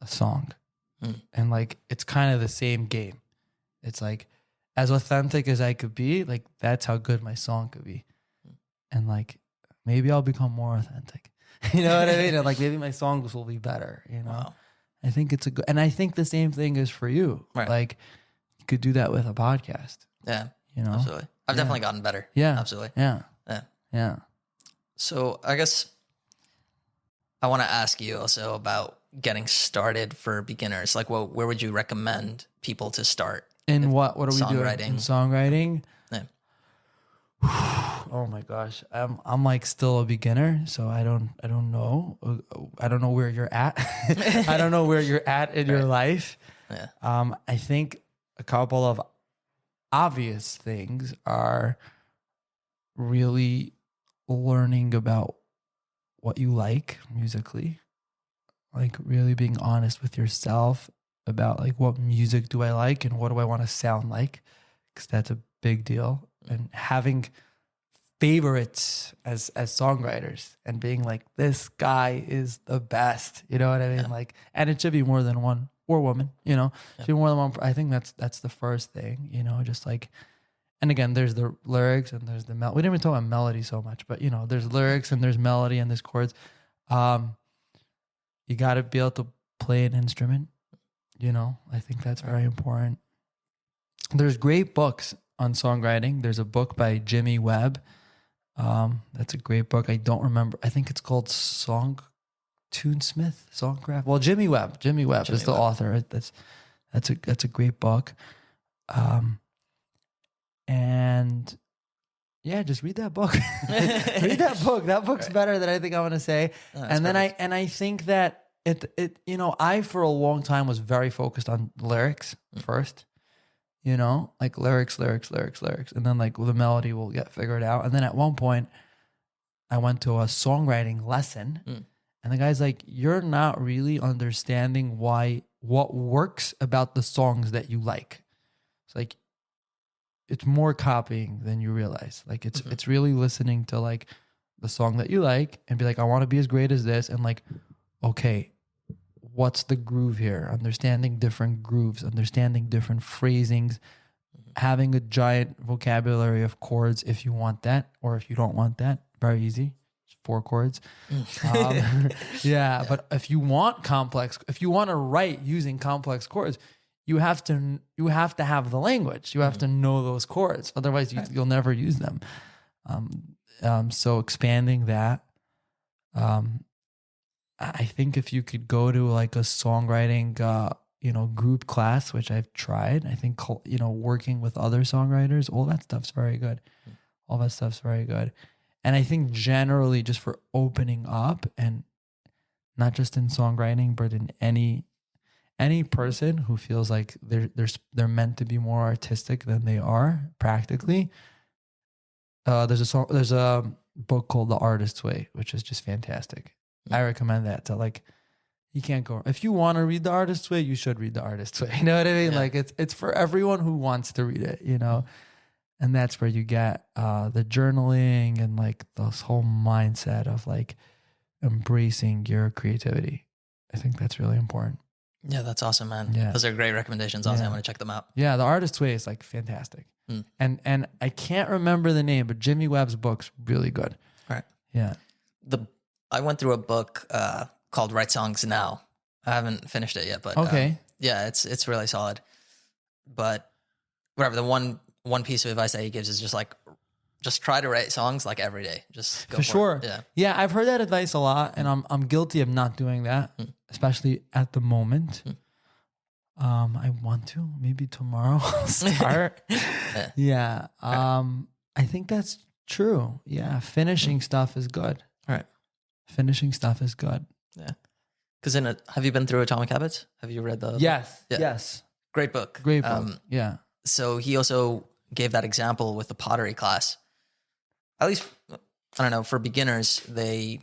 a song. And like, it's kind of the same game. It's like, as authentic as I could be, like that's how good my song could be. And like, maybe I'll become more authentic. You know what I mean? And like, maybe my songs will be better, you know? Wow. I think it's a good, and I think the same thing is for you. Right. Like you could do that with a podcast. Yeah. You know? Absolutely. I've definitely gotten better. Yeah. Absolutely. Yeah. So I guess I want to ask you also about getting started for beginners. Like, where would you recommend people to start? In what are we doing? Songwriting. In songwriting? Yeah. Oh my gosh. I'm like still a beginner, so I don't know. I don't know where you're at. I don't know where you're at in your life. Yeah. I think a couple of obvious things are really learning about what you like musically, like really being honest with yourself about like what music do I like and what do I want to sound like, because that's a big deal. And having favorites as songwriters and being like, this guy is the best, you know what I mean? Yeah. Like, and it should be more than one, or woman, you know, should be more than one. I think that's the first thing, you know, just like, and again, there's the lyrics and there's the melody. We didn't even talk about melody so much, but you know, there's lyrics and there's melody and there's chords. You got to be able to play an instrument, you know, I think that's very important. There's great books on songwriting. There's a book by Jimmy Webb. That's a great book. I don't remember. I think it's called Songcraft. Well, Jimmy Webb is the author. That's a great book. And yeah, just read that book. Read that book. That book's better than I think I want to say. And then I think that I for a long time was very focused on lyrics first, like lyrics, and then like the melody will get figured out. And then at one point I went to a songwriting lesson and the guy's like, you're not really understanding what works about the songs that you like. It's like, it's more copying than you realize. Like it's really listening to like the song that you like and be like, I want to be as great as this. And like, okay, what's the groove here? Understanding different grooves, understanding different phrasings, having a giant vocabulary of chords if you want that, or if you don't want that, very easy. 4 chords. Yeah. But if you want to write using complex chords, you have to have the language. You have to know those chords. Otherwise you'll never use them. So expanding that, I think if you could go to like a songwriting, group class, which I've tried, I think, working with other songwriters, all that stuff's very good. All that stuff's very good. And I think generally just for opening up, and not just in songwriting, but in any person who feels like they're meant to be more artistic than they are practically. There's a book called The Artist's Way, which is just fantastic. I recommend that to like, you can't go, if you want to read The Artist's Way, you should read The Artist's Way. You know what I mean? Yeah. Like it's for everyone who wants to read it, and that's where you get the journaling and like this whole mindset of like embracing your creativity. I think that's really important. Yeah, that's awesome, man. Yeah. Those are great recommendations. Also, I want to check them out. Yeah, The Artist's Way is like fantastic. And I can't remember the name, but Jimmy Webb's book's really good. Right. Yeah. I went through a book called Write Songs Now. I haven't finished it yet, but okay. Yeah, it's really solid. But whatever, the one piece of advice that he gives is just try to write songs like every day. Just go for sure. it. Yeah. Yeah, I've heard that advice a lot, and I'm guilty of not doing that, especially at the moment. I want to. Maybe tomorrow I'll start. Yeah. I think that's true. Yeah. Finishing stuff is good. Right. Finishing stuff is good. Yeah. Because have you been through Atomic Habits? Have you read the Yes. book? Yeah. Yes. Great book. Great book. Yeah. So he also gave that example with the pottery class. At least, I don't know, for beginners, they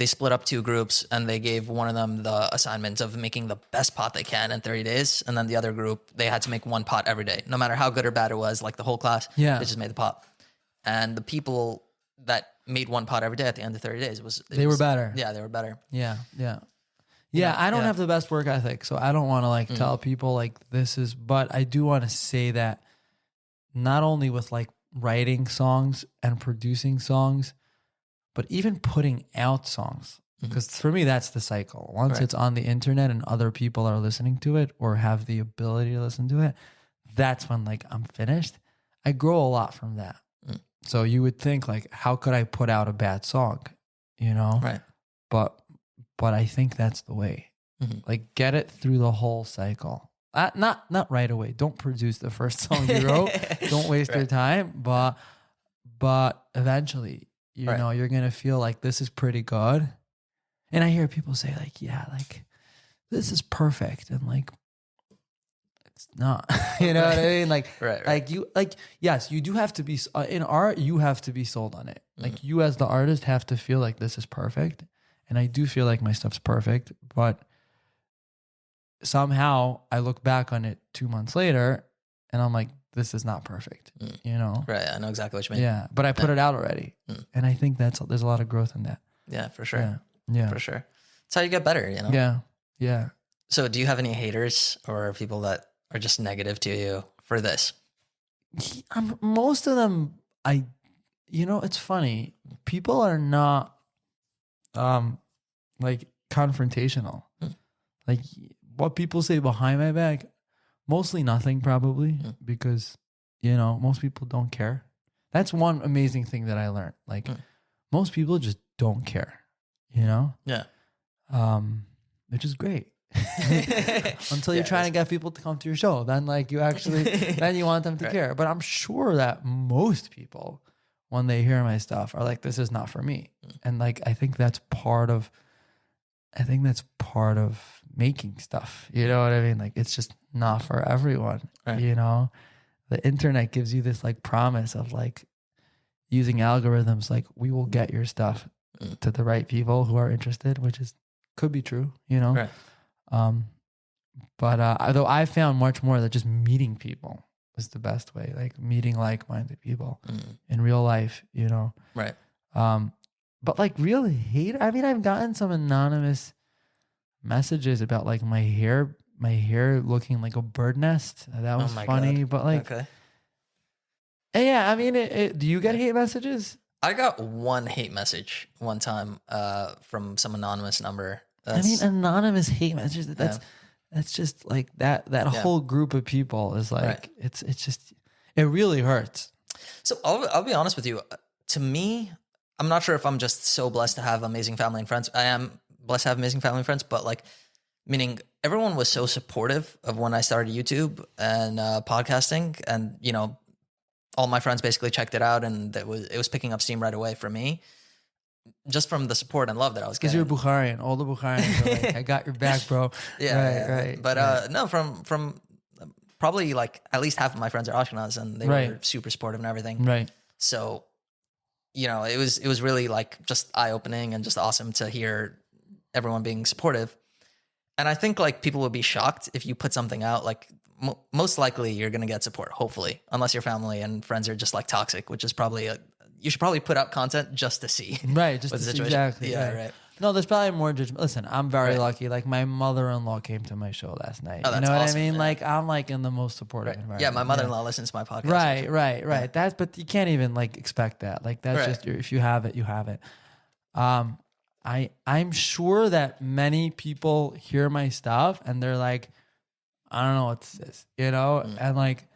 split up 2 groups and they gave one of them the assignment of making the best pot they can in 30 days. And then the other group, they had to make 1 pot every day, no matter how good or bad it was, like the whole class. Yeah. They just made the pot. And the people that made 1 pot every day at the end of 30 days were better. Yeah, they were better. Yeah. Yeah. Yeah. I don't have the best work ethic, so I don't want to like tell people like this is, but I do want to say that not only with like writing songs and producing songs, but even putting out songs. Because for me, that's the cycle. Once it's on the internet and other people are listening to it or have the ability to listen to it, that's when like I'm finished. I grow a lot from that. So you would think like, how could I put out a bad song? Right. But I think that's the way. Like get it through the whole cycle. Not right away. Don't produce the first song you wrote. Don't waste your time. But eventually, you're gonna feel like this is pretty good. And I hear people say like, yeah, like this is perfect, and like it's not. You know what I mean? Like, yes, you do have to be in art. You have to be sold on it. Like you as the artist have to feel like this is perfect. And I do feel like my stuff's perfect, but somehow I look back on it 2 months later and I'm like, this is not perfect, Right. I know exactly what you mean. Yeah. But I put it out already. And I think there's a lot of growth in that. Yeah, for sure. Yeah. For sure. It's how you get better, Yeah. Yeah. So do you have any haters or people that are just negative to you for this? Most of them, it's funny. People are not, like confrontational. Like what people say behind my back, mostly nothing probably, because most people don't care. That's one amazing thing that I learned. Like most people just don't care, Yeah. Which is great. Until you're trying to get people to come to your show, then like then you want them to care. But I'm sure that most people, when they hear my stuff, are like, this is not for me. And like, I think that's part of I think that's part of making stuff. You know what I mean? Like, it's just not for everyone. Right. You know, the internet gives you this like promise of like using algorithms. Like, we will get your stuff to the right people who are interested, which is could be true. You know, Right. But although I found much more that just meeting people is the best way. Like meeting like-minded people in real life. You know, Right. But like real hate, I mean, I've gotten some anonymous messages about like my hair looking like a bird nest. That was funny, God. but like, okay. Yeah, I mean, do you get hate messages? I got one hate message one time from some anonymous number. I mean, anonymous hate messages. That's just like that whole group of people is like, Right. it's just, it really hurts. So I'll be honest with you. To me, I'm not sure if I'm just so blessed to have amazing family and friends. I am blessed to have amazing family and friends, but like, meaning everyone was so supportive of when I started YouTube and podcasting, and you know, all my friends basically checked it out, and it was picking up steam right away for me, just from the support and love that I was Because getting. you're Bukharian. All the Bukharians are like, I got your back, bro. Right. But no, from probably like at least half of my friends are Ashkenaz, and they were super supportive and everything. Right. So, you know, it was really like just eye-opening and just awesome to hear everyone being supportive. And I think like people would be shocked if you put something out, like most likely you're going to get support, hopefully, unless your family and friends are just like toxic, which is probably you should probably put out content just to see. Right. Just exactly. Yeah. Right. No, there's probably more judgment. Listen, I'm very lucky. Like my mother-in-law came to my show last night. Oh, you know what awesome, I mean? man. Like I'm like in the most supportive environment. Yeah, my mother-in-law listens to my podcast. Right. Yeah. But you can't even like expect that. Like that's just if you have it, you have it. I'm sure that many people hear my stuff and they're like, I don't know what's this, you know, and like.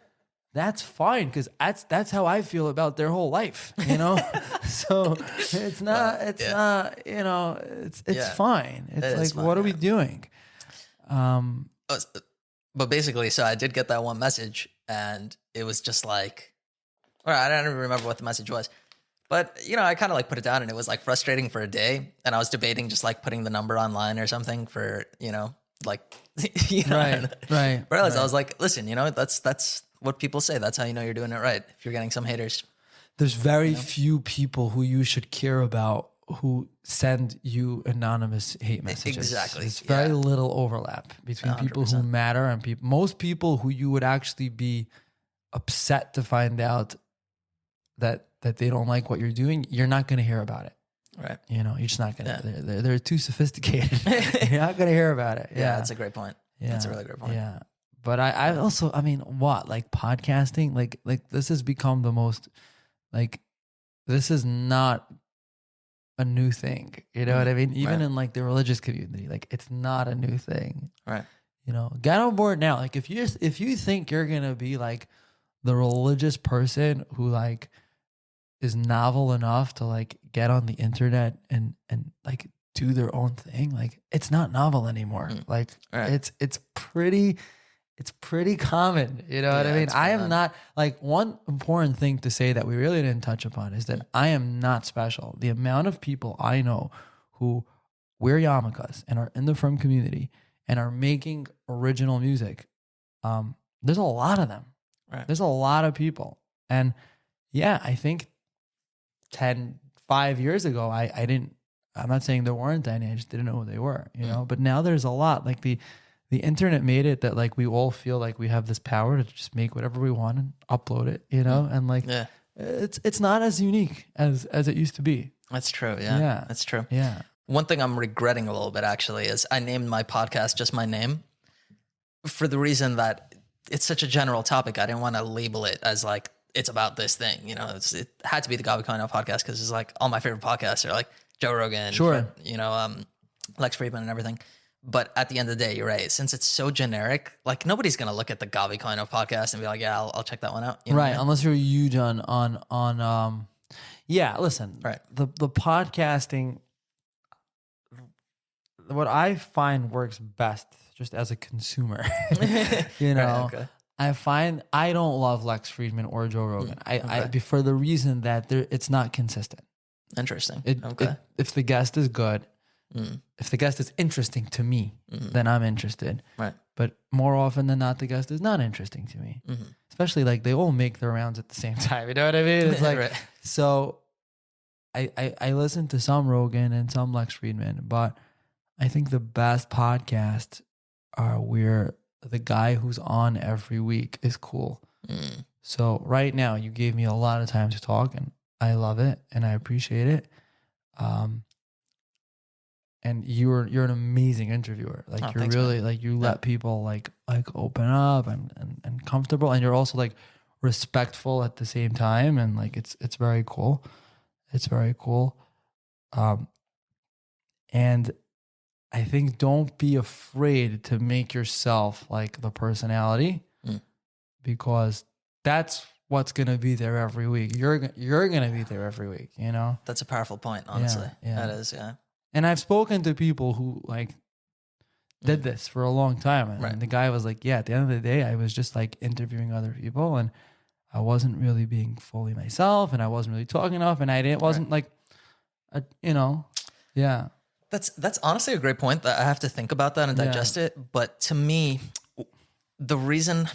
That's fine because that's how I feel about their whole life, you know. So it's not, you know, it's fine. It's like, fine, what are we doing? But basically, so I did get that one message, and it was just like, well, I don't even remember what the message was, but you know, I kind of like put it down, and it was like frustrating for a day, and I was debating just like putting the number online or something for, you know, like, you know, right. But I was like, listen, you know, that's what people say. That's how you know you're doing it right. If you're getting some haters. There's very few people who you should care about who send you anonymous hate messages. Exactly. There's very little overlap between 100%. people who matter and most people who you would actually be upset to find out that they don't like what you're doing. You're not going to hear about it. Right. You know, you're just not going to, they're too sophisticated. You're not going to hear about it. Yeah. That's a great point. Yeah. That's a really great point. Yeah. But I also, I mean, what, like podcasting, like this has become the most, like, this is not a new thing. You know what I mean? Even in like the religious community, like it's not a new thing. Right. You know, get on board now. Like if you think you're going to be like the religious person who like is novel enough to like get on the internet and like do their own thing, like it's not novel anymore. Like it's pretty common. You know what I mean? I am not, like, one important thing to say that we really didn't touch upon is that I am not special. The amount of people I know who wear yarmulkes and are in the frum community and are making original music, there's a lot of them. Right. There's a lot of people. And yeah, I think 5 years ago, I'm not saying there weren't any, I just didn't know who they were, you know? But now there's a lot. Like the internet made it that like we all feel like we have this power to just make whatever we want and upload it, you know? And like it's not as unique as it used to be. That's true. Yeah. That's true. Yeah. One thing I'm regretting a little bit actually is I named my podcast just my name for the reason that it's such a general topic. I didn't want to label it as like it's about this thing, you know. It had to be the Gabi Koyenov Podcast because it's like all my favorite podcasts are like Joe Rogan, you know, Lex Friedman and everything. But at the end of the day, you're right. Since it's so generic, like nobody's gonna look at the Gabi Koyenov Podcast and be like, "Yeah, I'll check that one out." You know right? What I mean? Unless you're huge on yeah. Listen, right? The podcasting, what I find works best, just as a consumer, you know. Right, okay. I find I don't love Lex Friedman or Joe Rogan. I for the reason that it's not consistent. Interesting. If the guest is good, If the guest is interesting to me, then I'm interested. Right. But more often than not, the guest is not interesting to me. Especially like they all make their rounds at the same time. You know what I mean? It's like, Right. so I listen to some Rogan and some Lex Friedman, but I think the best podcasts are where the guy who's on every week is cool. So right now you gave me a lot of time to talk and I love it and I appreciate it. And you're an amazing interviewer. Like you're thanks, really man. like you let people like open up and comfortable, and you're also like respectful at the same time, and like it's very cool. It's very cool. And I think don't be afraid to make yourself like the personality, because that's what's gonna be there every week. You're gonna be there every week. You know. That's a powerful point, honestly. Yeah. That is, yeah. And I've spoken to people who like did this for a long time. And the guy was like, yeah, at the end of the day, I was just like interviewing other people and I wasn't really being fully myself and I wasn't really talking enough. And I wasn't like, yeah. That's honestly a great point that I have to think about that and digest it. But to me, the reason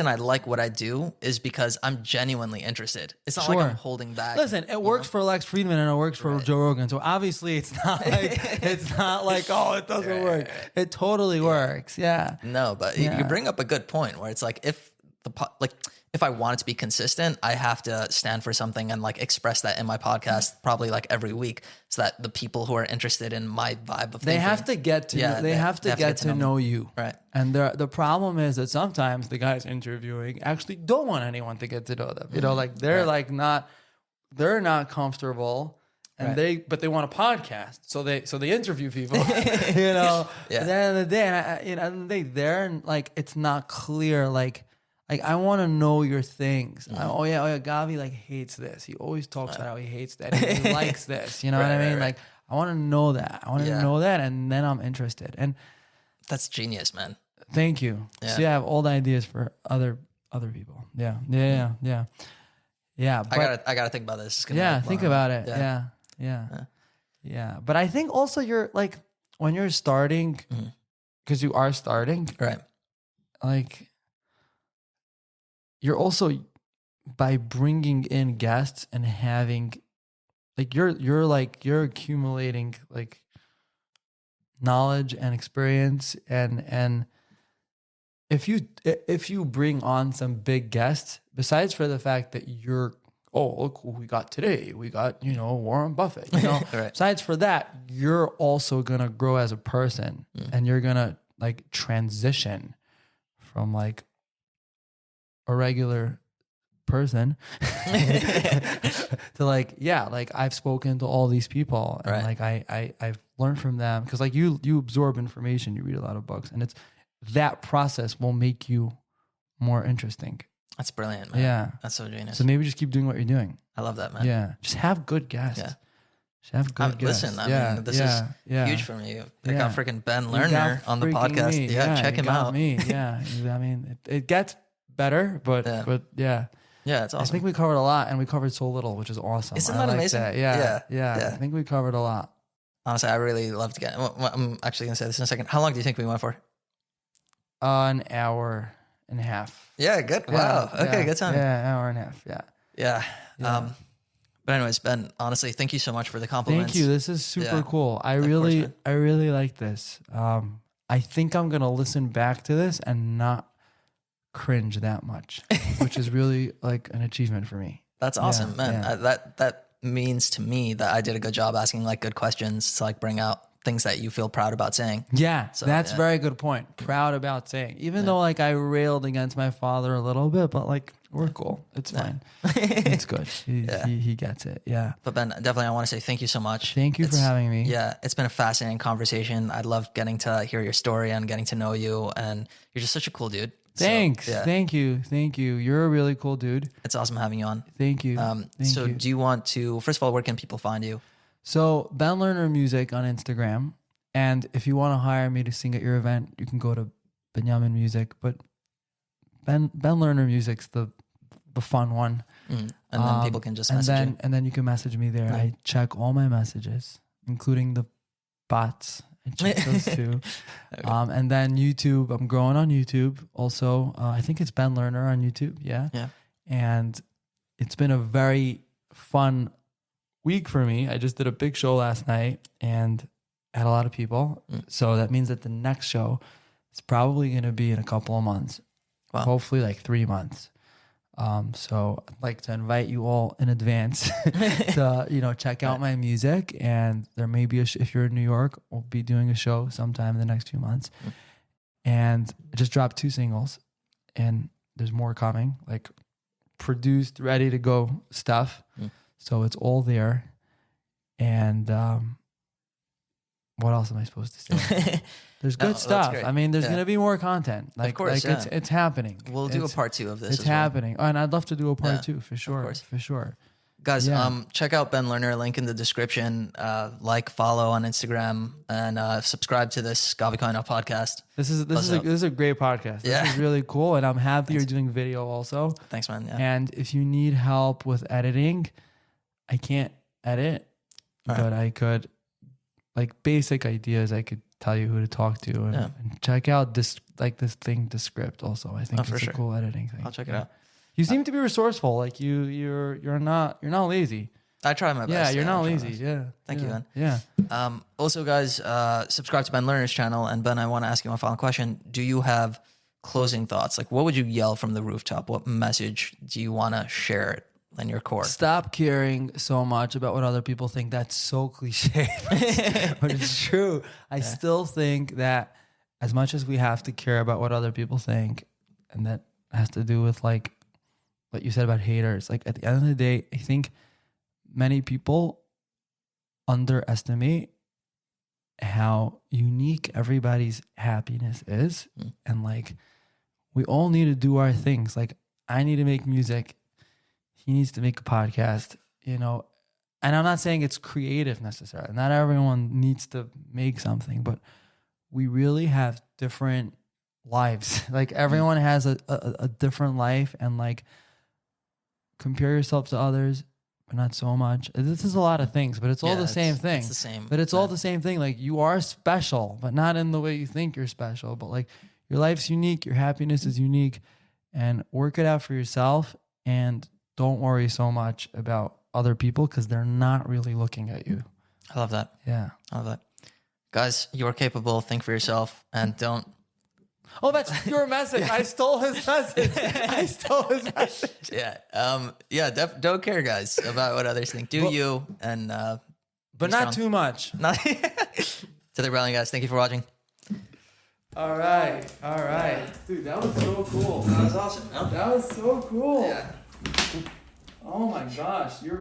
I like what I do is because I'm genuinely interested. It's not like I'm holding back. Listen, it works for Lex Friedman and it works for Joe Rogan. So obviously it's not like, oh, it doesn't work. It totally works. Yeah. No, but you bring up a good point where it's like if I want it to be consistent, I have to stand for something and like express that in my podcast probably like every week, so that the people who are interested in my vibe of thinking, have to get to they have to get to know you. Right. And the problem is that sometimes the guys interviewing actually don't want anyone to get to know them. You know, like they're like they're not comfortable and they want a podcast. So they interview people, you know, at the end of the day, and they're like, it's not clear. Like I want to know your things. Oh yeah, Gabi like hates this. He always talks about how he hates that. He likes this. You know what I mean? Like I want to know that. I want to know that, and then I'm interested. And that's genius, man. Thank you. Yeah. See, I have old ideas for other people. Yeah. But I gotta think about this. Think about it. Yeah. But I think also you're like when you're starting, because you are starting, right? Like. You're also, by bringing in guests and having, like you're accumulating like knowledge and experience, and if you bring on some big guests, besides for the fact that look who we got today, we got Warren Buffett, besides for that, you're also gonna grow as a person, and you're gonna like transition from like a regular person to like I've spoken to all these people and like I've learned from them, because like you absorb information, you read a lot of books, and it's that process will make you more interesting. That's brilliant, man. Yeah, that's so genius. So maybe just keep doing what you're doing. I love that, man. Yeah, just have good guests. Just have good guests. Listen, I mean, this is huge for me. I got freaking Ben Lerner on the podcast. Me. Check him out. Yeah, I mean, it gets better, but yeah, it's awesome. I think we covered a lot, and we covered so little, which is awesome. Isn't that amazing? That. Yeah. I think we covered a lot. Honestly, I really loved getting. I'm actually gonna say this in a second. How long do you think we went for? An hour and a half. Yeah, good. Wow. Okay, good time. Yeah, an hour and a half. Yeah. But anyways, Ben, honestly, thank you so much for the compliments. Thank you. This is super cool. I really like this. I think I'm gonna listen back to this and not cringe that much, which is really like an achievement for me. That's awesome, man. That means to me that I did a good job asking like good questions to like bring out things that you feel proud about saying. Yeah, so, that's a very good point. Proud about saying, even though like I railed against my father a little bit, but like we're cool. It's fine. It's good. He gets it. Yeah. But Ben, definitely I want to say thank you so much. Thank you for having me. Yeah, it's been a fascinating conversation. I loved getting to hear your story and getting to know you, and you're just such a cool dude. Thanks. So, Thank you. You're a really cool dude. It's awesome having you on. Thank you. Do you want to, first of all, where can people find you? So Ben Lerner Music on Instagram. And if you want to hire me to sing at your event, you can go to Benjamin Music. But Ben Lerner Music's the the fun one. And then people can just message you. And then you can message me there. I check all my messages, including the bots. I check those too. Okay. And then YouTube, I'm growing on YouTube also. I think it's Ben Lerner on YouTube. Yeah. And it's been a very fun week for me. I just did a big show last night and had a lot of people. So that means that the next show is probably going to be in a couple of months. Wow. Hopefully like 3 months. So I'd like to invite you all in advance to, check out my music. And there may be if you're in New York, we'll be doing a show sometime in the next 2 months. And I just dropped 2 singles and there's more coming, like produced, ready to go stuff. So it's all there. And, what else am I supposed to say? There's good stuff. I mean, there's going to be more content. Like, of course, it's happening. We'll do a part 2 of this. It's happening. Oh, and I'd love to do a part 2 for sure. For sure. Guys, check out Ben Lerner, link in the description. Follow on Instagram, and subscribe to this Gabi Koyenov podcast. This is a great podcast. This is really cool, and I'm happy you're doing video also. Thanks, man. Yeah. And if you need help with editing, I can't edit, but I could, like basic ideas, I could tell you who to talk to, and check out this thing, Descript. Also, I think it's a cool editing thing. I'll check it out. You seem to be resourceful. Like you're not lazy. I try my best. Yeah, you're not lazy. Yeah. Thank you, man. Yeah. Also, guys, subscribe to Ben Lerner's channel. And Ben, I want to ask you one final question. Do you have closing thoughts? Like, what would you yell from the rooftop? What message do you want to share in your core? Stop caring so much about what other people think. That's so cliche, but it's true. I still think that as much as we have to care about what other people think, and that has to do with like what you said about haters, like at the end of the day, I think many people underestimate how unique everybody's happiness is. And like, we all need to do our things. Like, I need to make music. He needs to make a podcast, and I'm not saying it's creative necessarily. Not everyone needs to make something, but we really have different lives. Like, everyone has a different life, and like, compare yourself to others, but not so much. This is a lot of things, but it's all the same thing. It's the same. But it's all the same thing. Like, you are special, but not in the way you think you're special. But like, your life's unique. Your happiness is unique, and work it out for yourself. And don't worry so much about other people because they're not really looking at you. I love that. Yeah. I love that. Guys, you are capable. Think for yourself and don't. Oh, that's your message. I stole his message. Yeah. Don't care, guys, about what others think. Do you, and but not too much. To the rallying guys, thank you for watching. All right. Dude, that was so cool. That was awesome. That was so cool. Yeah. Oh my gosh, you're